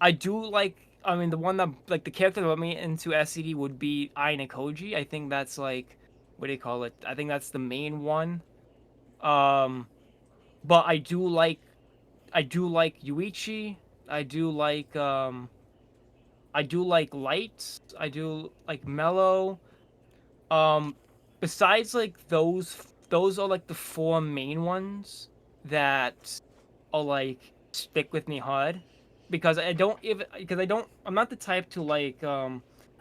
I do like. I mean, the one that like the character that got me into SCD would be Ainakoji. I think that's like, what do you call it? I think that's the main one. Um, but I do like Yuichi. I do like I do like Light. I do like Mellow. Um, Besides like those are like the four main ones that are like stick with me hard because I'm not the type to like I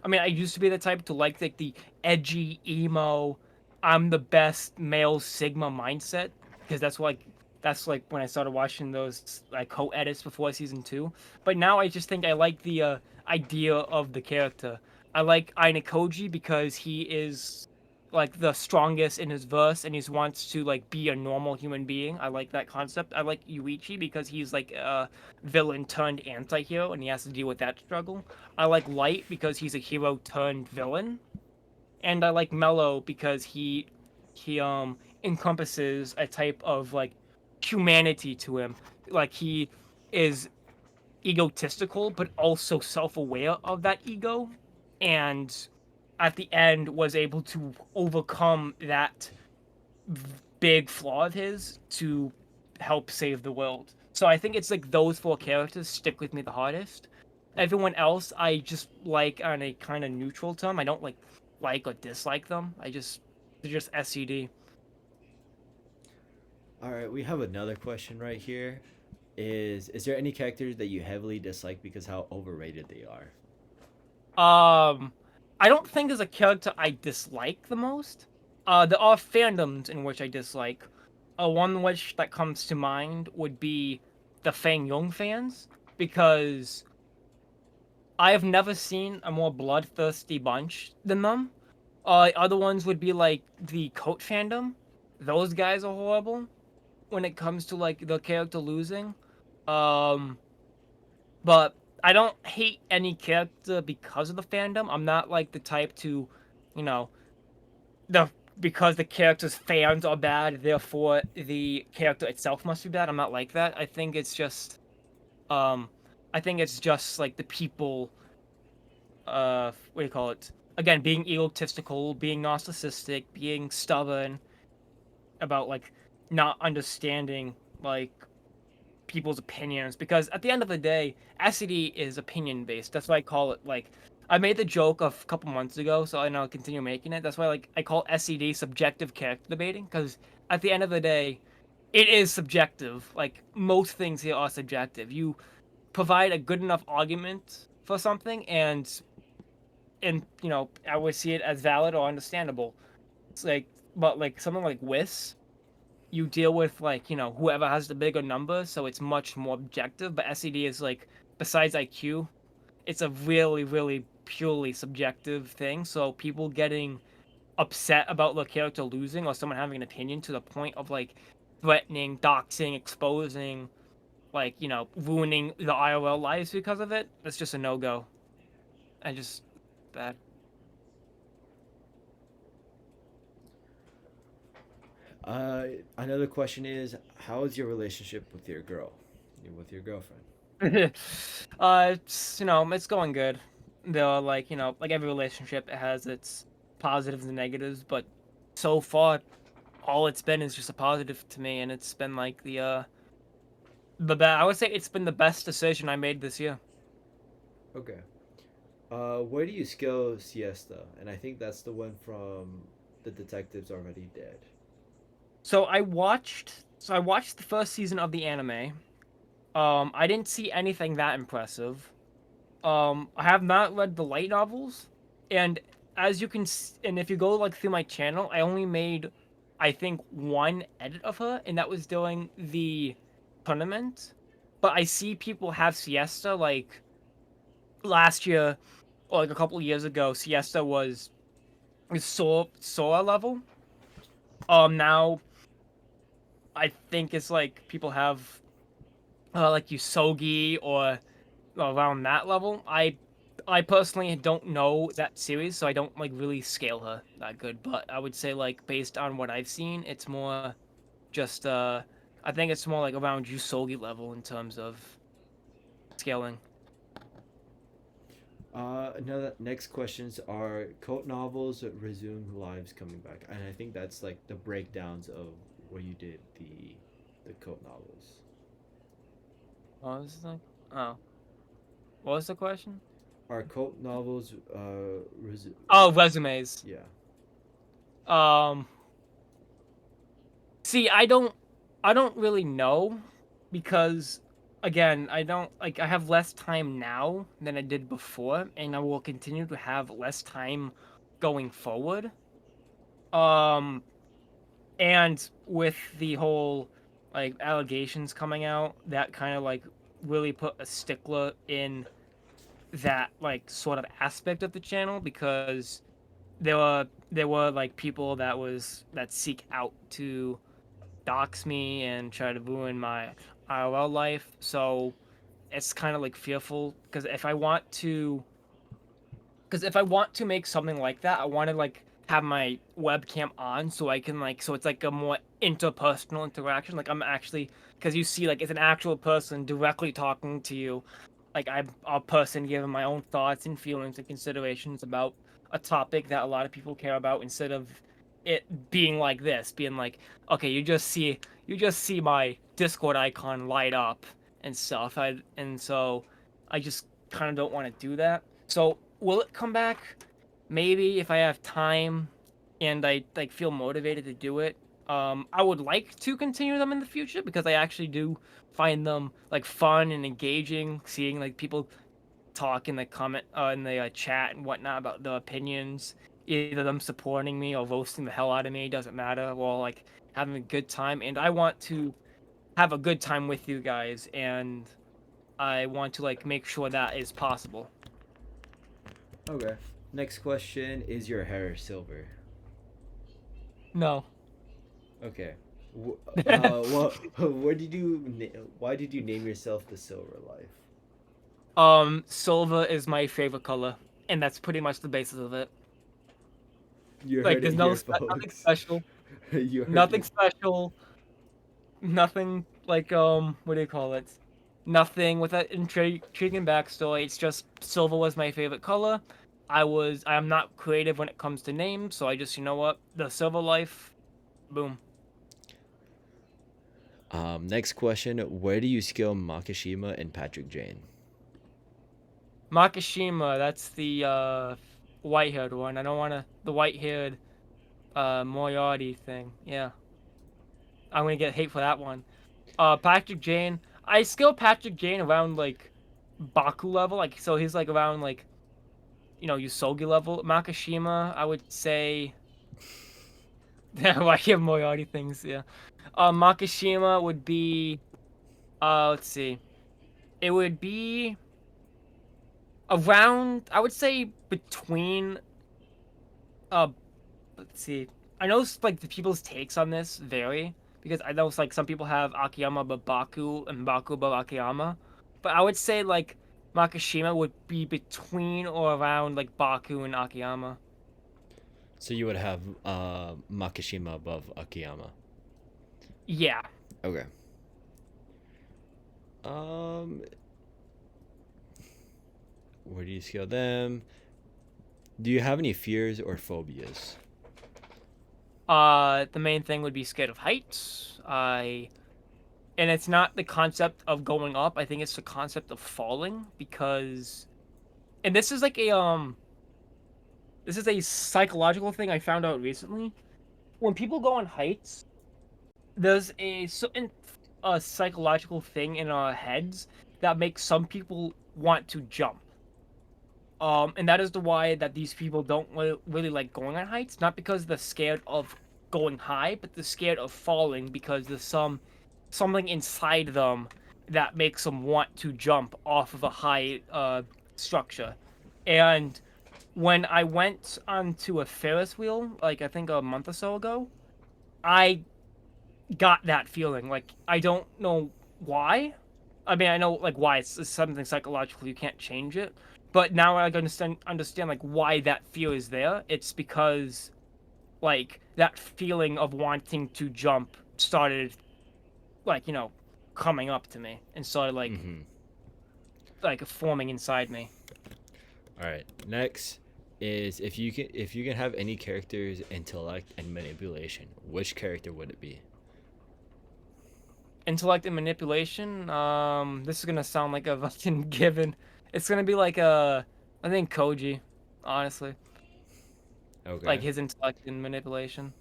mean I used to be the type to like the edgy emo, I'm the best male sigma mindset because that's like when I started watching those like co-edits before season 2. But now I just think I like the idea of the character. I like Ainakoji because he is like the strongest in his verse and he wants to like be a normal human being. I like that concept. I like Yuichi because he's like a villain turned anti-hero and he has to deal with that struggle. I like Light because he's a hero turned villain. And I like Mellow because he encompasses a type of like humanity to him. Like he is egotistical, but also self-aware of that ego, and at the end was able to overcome that big flaw of his to help save the world. So I think it's like those four characters stick with me the hardest. Everyone else I just like on a kind of neutral term. I don't like or dislike them. They're just SCD. All right, we have another question right here. Is there any characters that you heavily dislike because how overrated they are? I don't think there's a character I dislike the most. There are fandoms in which I dislike. One which that comes to mind would be the Fang Yong fans, because I have never seen a more bloodthirsty bunch than them. Other ones would be like the Coat fandom. Those guys are horrible when it comes to like the character losing. Um, but I don't hate any character because of the fandom. I'm not like the type to, you know, the because the character's fans are bad, therefore the character itself must be bad. I'm not like that. Um, I think it's just like the people. What do you call it? Again, being egotistical, being narcissistic, being stubborn about like not understanding like people's opinions, because at the end of the day, SCD is opinion based. That's why I call it like I made the joke a couple months ago, so I know I'll continue making it. That's why like I call SCD subjective character debating, because at the end of the day, it is subjective. Like most things here are subjective. You provide a good enough argument for something, and I would see it as valid or understandable. It's like, but like something like Whis, you deal with like whoever has the bigger number, so it's much more objective. But SCD is like, besides IQ, it's a really purely subjective thing. So people getting upset about the character losing or someone having an opinion to the point of like threatening, doxing, exposing, like ruining the IRL lives because of it, that's just a no go. I just bad. Another question is, how is your relationship with your with your girlfriend? It's it's going good. There are like like every relationship, it has its positives and negatives, but so far all it's been is just a positive to me, and it's been like I would say it's been the best decision I made this year. Okay. Where do you skill siesta? And I think that's the one from The Detectives Already Dead. So I watched the first season of the anime. I didn't see anything that impressive. I have not read the light novels, and and if you go like through my channel, I only made, I think, one edit of her, and that was during the tournament. But I see people have siesta like last year or like a couple of years ago. Siesta was Sora level. Now I think it's like people have like Yusogi or around that level. I personally don't know that series, so I don't like really scale her that good. But I would say like based on what I've seen, it's more just I think it's more like around Yusogi level in terms of scaling. Another next questions are cult novels resume lives coming back, and I think that's like the breakdowns of where you did the cult novels. What was the oh what was the question? Are cult novels Oh, resumes. yeah. Um, See, I don't really know, because again, I have less time now than I did before, and I will continue to have less time going forward. Um and with the whole like allegations coming out, that kind of like really put a stickler in that like sort of aspect of the channel, because there were like people that seek out to dox me and try to ruin my IRL life. So it's kind of like fearful, because if I want to make something like that, I want to like have my webcam on so I can like so it's like a more interpersonal interaction. Like I'm actually, because you see like it's an actual person directly talking to you like I'm a person giving my own thoughts and feelings and considerations about a topic that a lot of people care about, instead of it being like this, being like, okay, you just see my Discord icon light up and stuff. And so I just kind of don't want to do that. So will it come back? Maybe if I have time and I like feel motivated to do it. I would like to continue them in the future because I actually do find them like fun and engaging. Seeing like people talk in the comment in the chat and whatnot about the opinions, either them supporting me or roasting the hell out of me, doesn't matter. We're all like having a good time, and I want to have a good time with you guys, and I want to like make sure that is possible. Okay. Next question: is your hair silver? No. Okay. Where did why did you name yourself the Silver Life? Silver is my favorite color, and that's pretty much the basis of it. You Like, heard it there's here, nothing folks. special, You heard nothing it. special, nothing like what do you call it? Nothing with that intriguing backstory. It's just silver was my favorite color. I am not creative when it comes to names, so I just, you know what, the Silver Life, boom. Next question: where do you scale Makishima and Patrick Jane? Makishima, that's the white-haired one. I don't wanna the white-haired Moriarty thing. Yeah, I'm gonna get hate for that one. Patrick Jane. I scale Patrick Jane around like Baku level, like so he's like around like Yusogi level. Makishima, I would say. Yeah, why you have Moriarty things? Yeah. Makishima would be. Let's see. It would be around. I would say between. Uh, let's see. I know like the people's takes on this vary because I know like some people have Akiyama but Baku and Baku but Akiyama, but I would say like Makishima would be between or around like Baku and Akiyama. So you would have Makishima above Akiyama. Yeah. Okay. Um, where do you scale them? Do you have any fears or phobias? The main thing would be scared of heights. And it's not the concept of going up. I think it's the concept of falling because, and this is a psychological thing I found out recently. When people go on heights, there's a certain psychological thing in our heads that makes some people want to jump. And that is the why that these people don't really like going on heights. Not because they're scared of going high, but they're scared of falling because there's something inside them that makes them want to jump off of a high structure. And when I went onto a Ferris wheel, like I think a month or so ago, I got that feeling. Like I don't know why. I mean, I know like why it's something psychological. You can't change it. But now I understand like why that fear is there. It's because like that feeling of wanting to jump started like coming up to me and started Mm-hmm. like forming inside me. All right. Next is if you can have any character's intellect and manipulation, which character would it be? Intellect and manipulation. This is gonna sound like a fucking given. It's gonna be like I think Koji, honestly, like Okay. his intellect and manipulation.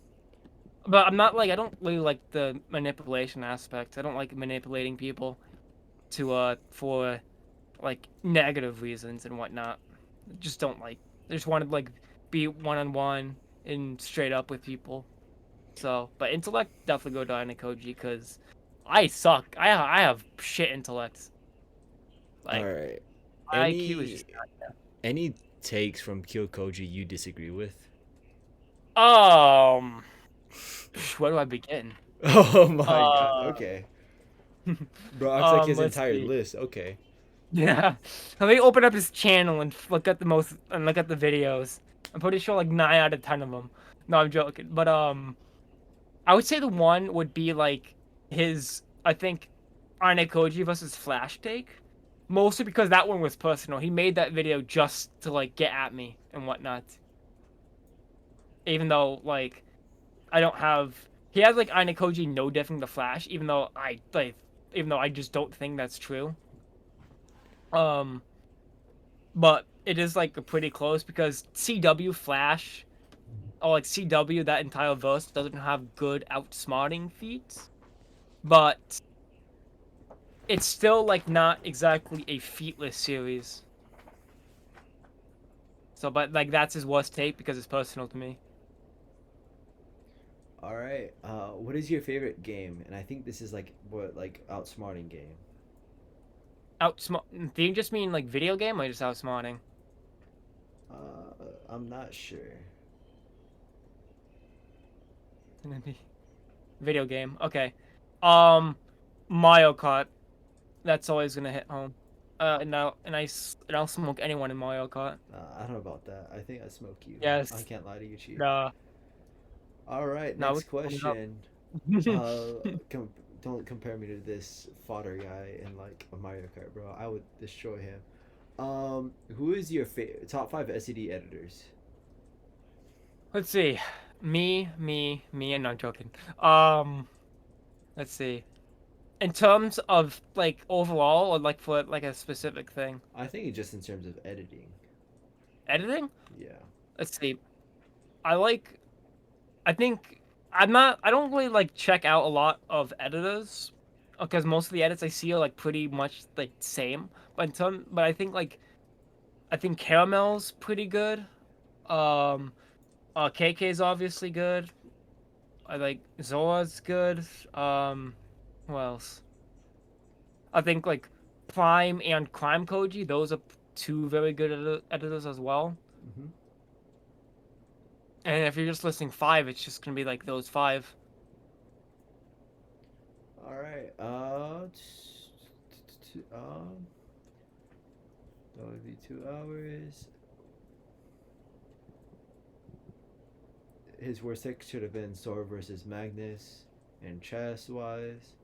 But I'm not like I don't really like the manipulation aspect. I don't like manipulating people to for like negative reasons and whatnot. Just don't like. I just want to like be one on one and straight up with people. So, but intellect definitely go down to Koji because I suck. I have shit intellect. All Like right. my IQ is Any just not there. any takes from Kyokoji you disagree with? Um, where do I begin? Oh my god. Uh, Okay. Bro acts like his let's entire see. list. Okay. Yeah, let me open up his channel and look at the videos. I'm pretty sure like 9 out of 10 of them. No, I'm joking. But I would say the one would be like his. I think Arne Koji versus Flash take, Mostly because that one was personal. He made that video just to like get at me and whatnot. Even though like I don't have, he has like Inakoji no diffing the Flash. Even though I just don't think that's true. Um, but it is like pretty close because CW Flash or like CW that entire verse doesn't have good outsmarting feats, but it's still like not exactly a featless series. So, but like that's his worst take because it's personal to me. All right. What is your favorite game? And I think this is like what like outsmarting game. Outsmart? Do you just mean like video game or just outsmarting? I'm not sure. Video game. Okay. Um, Mario Kart. That's always gonna hit home. And I'll smoke anyone in Mario Kart. I don't know about that. I think I smoke you. I Yes. can't lie to you, Chief. No. All right, No. next question. Com- don't compare me to this fodder guy in like a Mario Kart, bro. I would destroy him. Who is your top five SED editors? Let's see. Me, and not joking. Um, let's see. In terms of like overall, or like for like a specific thing, I think it's just in terms of editing. editing. Yeah. Let's see. I like. I think I'm not. I don't really like check out a lot of editors because most of the edits I see are like pretty much like same. But I think Caramel's pretty good. Um, KK's obviously good. I like Zora's good. Who else? I think like Prime and Crime Koji. Those are two very good editors as well. Mm-hmm. And if you're just listing five, it's just gonna be like those five. All right. That would be 2 hours. His worst pick should have been Sora versus Magnus, and chess wise.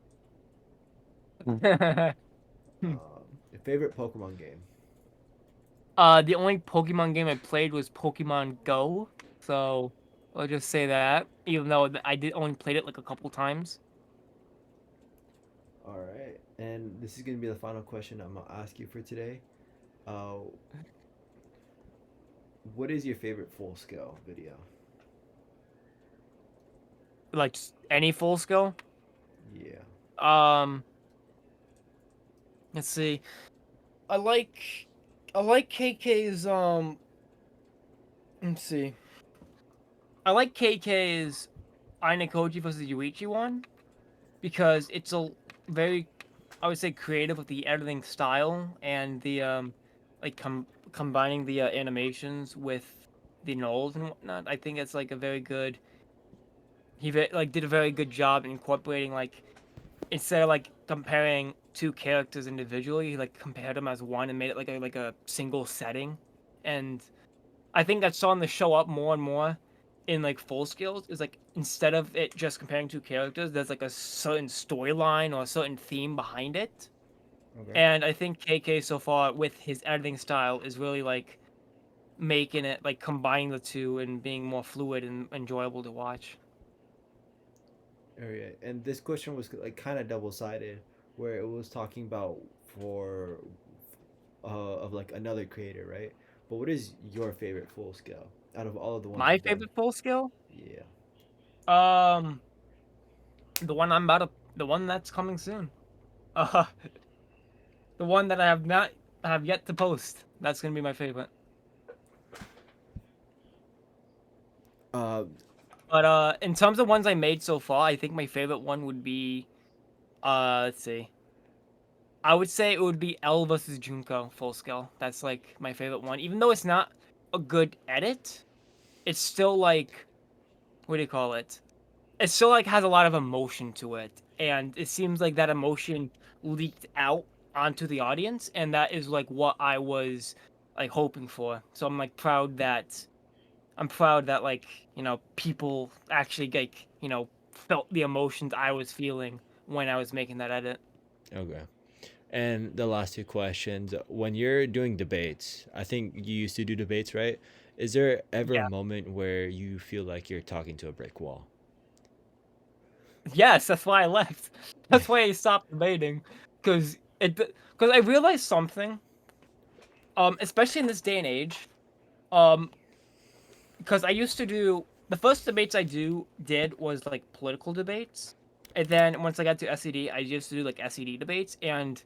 Favorite Pokemon game. The only Pokemon game I played was Pokemon Go, so I'll just say that. Even though I did only played it like a couple times. All right, and this is gonna be the final question I'm gonna ask you for today. Uh, what is your favorite full scale video? Like any full skill. Yeah. Um, let's see. I like I like KK's let's see. I like KK's Inakoji versus Yuichi one because it's a very, I would say, creative with the editing style and the like combining the animations with the nulls and whatnot. I think it's like a very good. Like did a very good job incorporating like instead of like comparing two characters individually, he like compared them as one and made it like a single setting. And I think that's starting to show up more and more in like full skills is like instead of it just comparing two characters, there's like a certain storyline or a certain theme behind it. Okay. And I think KK so far with his editing style is really like making it like combining the two and being more fluid and enjoyable to watch. All right, and this question was like kind of double sided, where it was talking about for of like another creator, right? But what is your favorite full scale out of all of the ones My you've done? favorite full skill, Yeah. um, the one that's coming soon. Uh, the one that I have yet to post. That's gonna be my favorite. Uh, But in terms of ones I made so far, I think my favorite one would be let's see. I would say it would be L versus Junko full scale. That's like my favorite one. Even though it's not a good edit, it's still like what do you call it? It still like has a lot of emotion to it, and it seems like that emotion leaked out onto the audience, and that is like what I was like hoping for. So I'm proud that like people actually like felt the emotions I was feeling when I was making that edit. Okay. And the last two questions: when you're doing debates, I think you used to do debates, right? Is there ever a Yeah. moment where you feel like you're talking to a brick wall? Yes, that's why I left. That's why I stopped debating, because I realized something. Especially in this day and age. Um, because I used to do the first debates did was like political debates, and then once I got to SED, I used to do like SED debates, and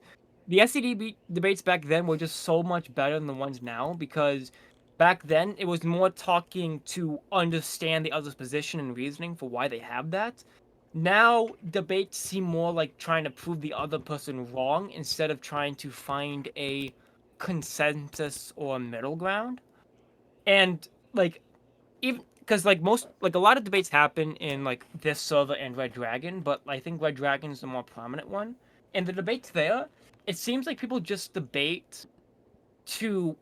the debates back then were just so much better than the ones now because back then it was more talking to understand the other's position and reasoning for why they have that. Now debates seem more like trying to prove the other person wrong instead of trying to find a consensus or a middle ground. And like even because like most like a lot of debates happen in like this server and Red Dragon, but I think Red Dragon is the more prominent one. And the debates there, it seems like people just debate to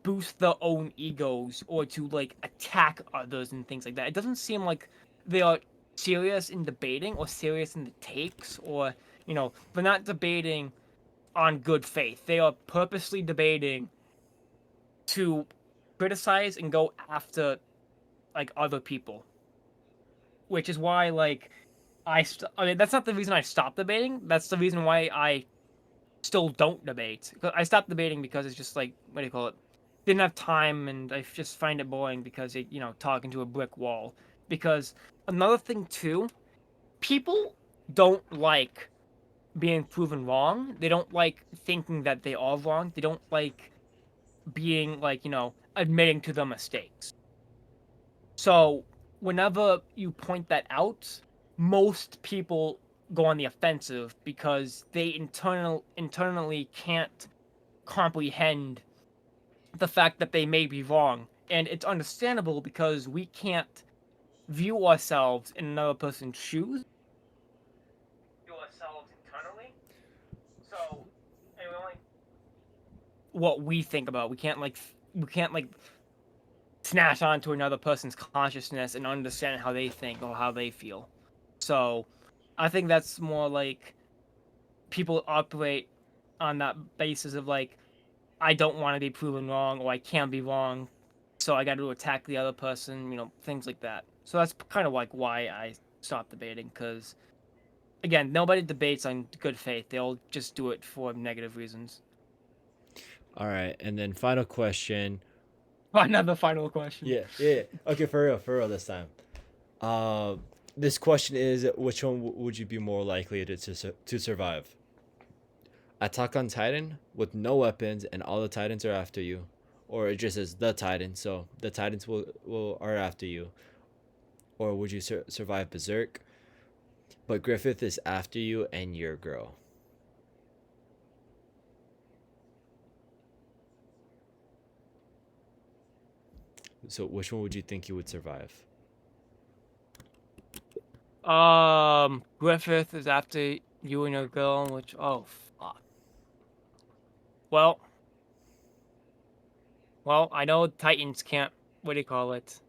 boost their own egos or to like attack others and things like that. It doesn't seem like they are serious in debating or serious in the takes or they're not debating on good faith. They are purposely debating to criticize and go after like other people, which is why like I mean that's not the reason I stopped debating. That's the reason why I still don't debate. I stopped debating because it's just like what do you call it? Didn't have time, and I just find it boring because talking to a brick wall. Because another thing too, people don't like being proven wrong. They don't like thinking that they are wrong. They don't like being like admitting to their mistakes. So whenever you point that out, most people go on the offensive because they internally can't comprehend the fact that they may be wrong. And it's understandable because we can't view ourselves in another person's shoes. View ourselves internally. So and we only what we think about. We can't like snatch onto another person's consciousness and understand how they think or how they feel. So I think that's more like people operate on that basis of like, I don't want to be proven wrong or I can't be wrong. So I got to attack the other person, things like that. So that's kind of like why I stopped debating because, again, nobody debates on good faith. They'll just do it for negative reasons. All right, and then final question. Another final question. Yeah. Okay, for real this time. This question is: which one would you be more likely to survive? Attack on Titan with no weapons and all the Titans are after you, or it just says the Titan, so the Titans will are after you, or would you survive Berserk, but Griffith is after you and your girl? So which one would you think you would survive? Griffith is after you and your girl, which fuck. Well, I know Titans can't. What do you call it?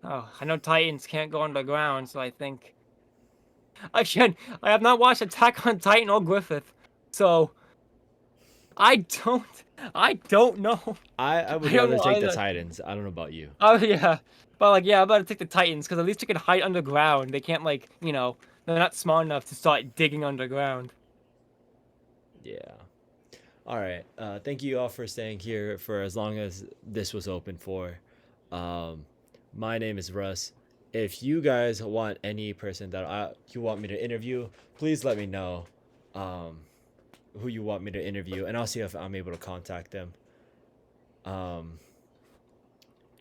Oh, I know Titans can't go underground, so I think again I have not watched Attack on Titan or Griffith, so I don't. I don't know. I would I don't rather know take the either. Titans. I don't know about you. Oh yeah, but like yeah, I'm about to take the Titans because at least they can hide underground. They can't like they're not smart enough to start digging underground. Yeah. All right. Thank you all for staying here for as long as this was open for. Um, my name is Russ. If you guys want any person that you want me to interview, please let me know who you want me to interview, and I'll see if I'm able to contact them. Um,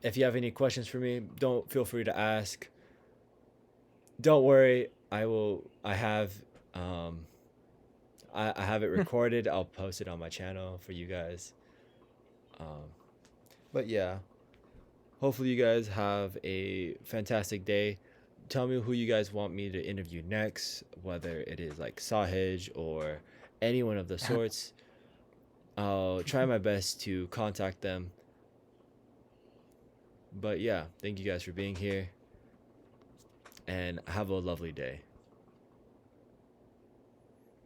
if you have any questions for me, don't feel free to ask. Don't worry, I will. Um, I have it recorded. I'll post it on my channel for you guys. Um, but yeah, hopefully you guys have a fantastic day. Tell me who you guys want me to interview next, whether it is like Sahij or anyone of the sorts. I'll try my best to contact them. But yeah, thank you guys for being here and have a lovely day.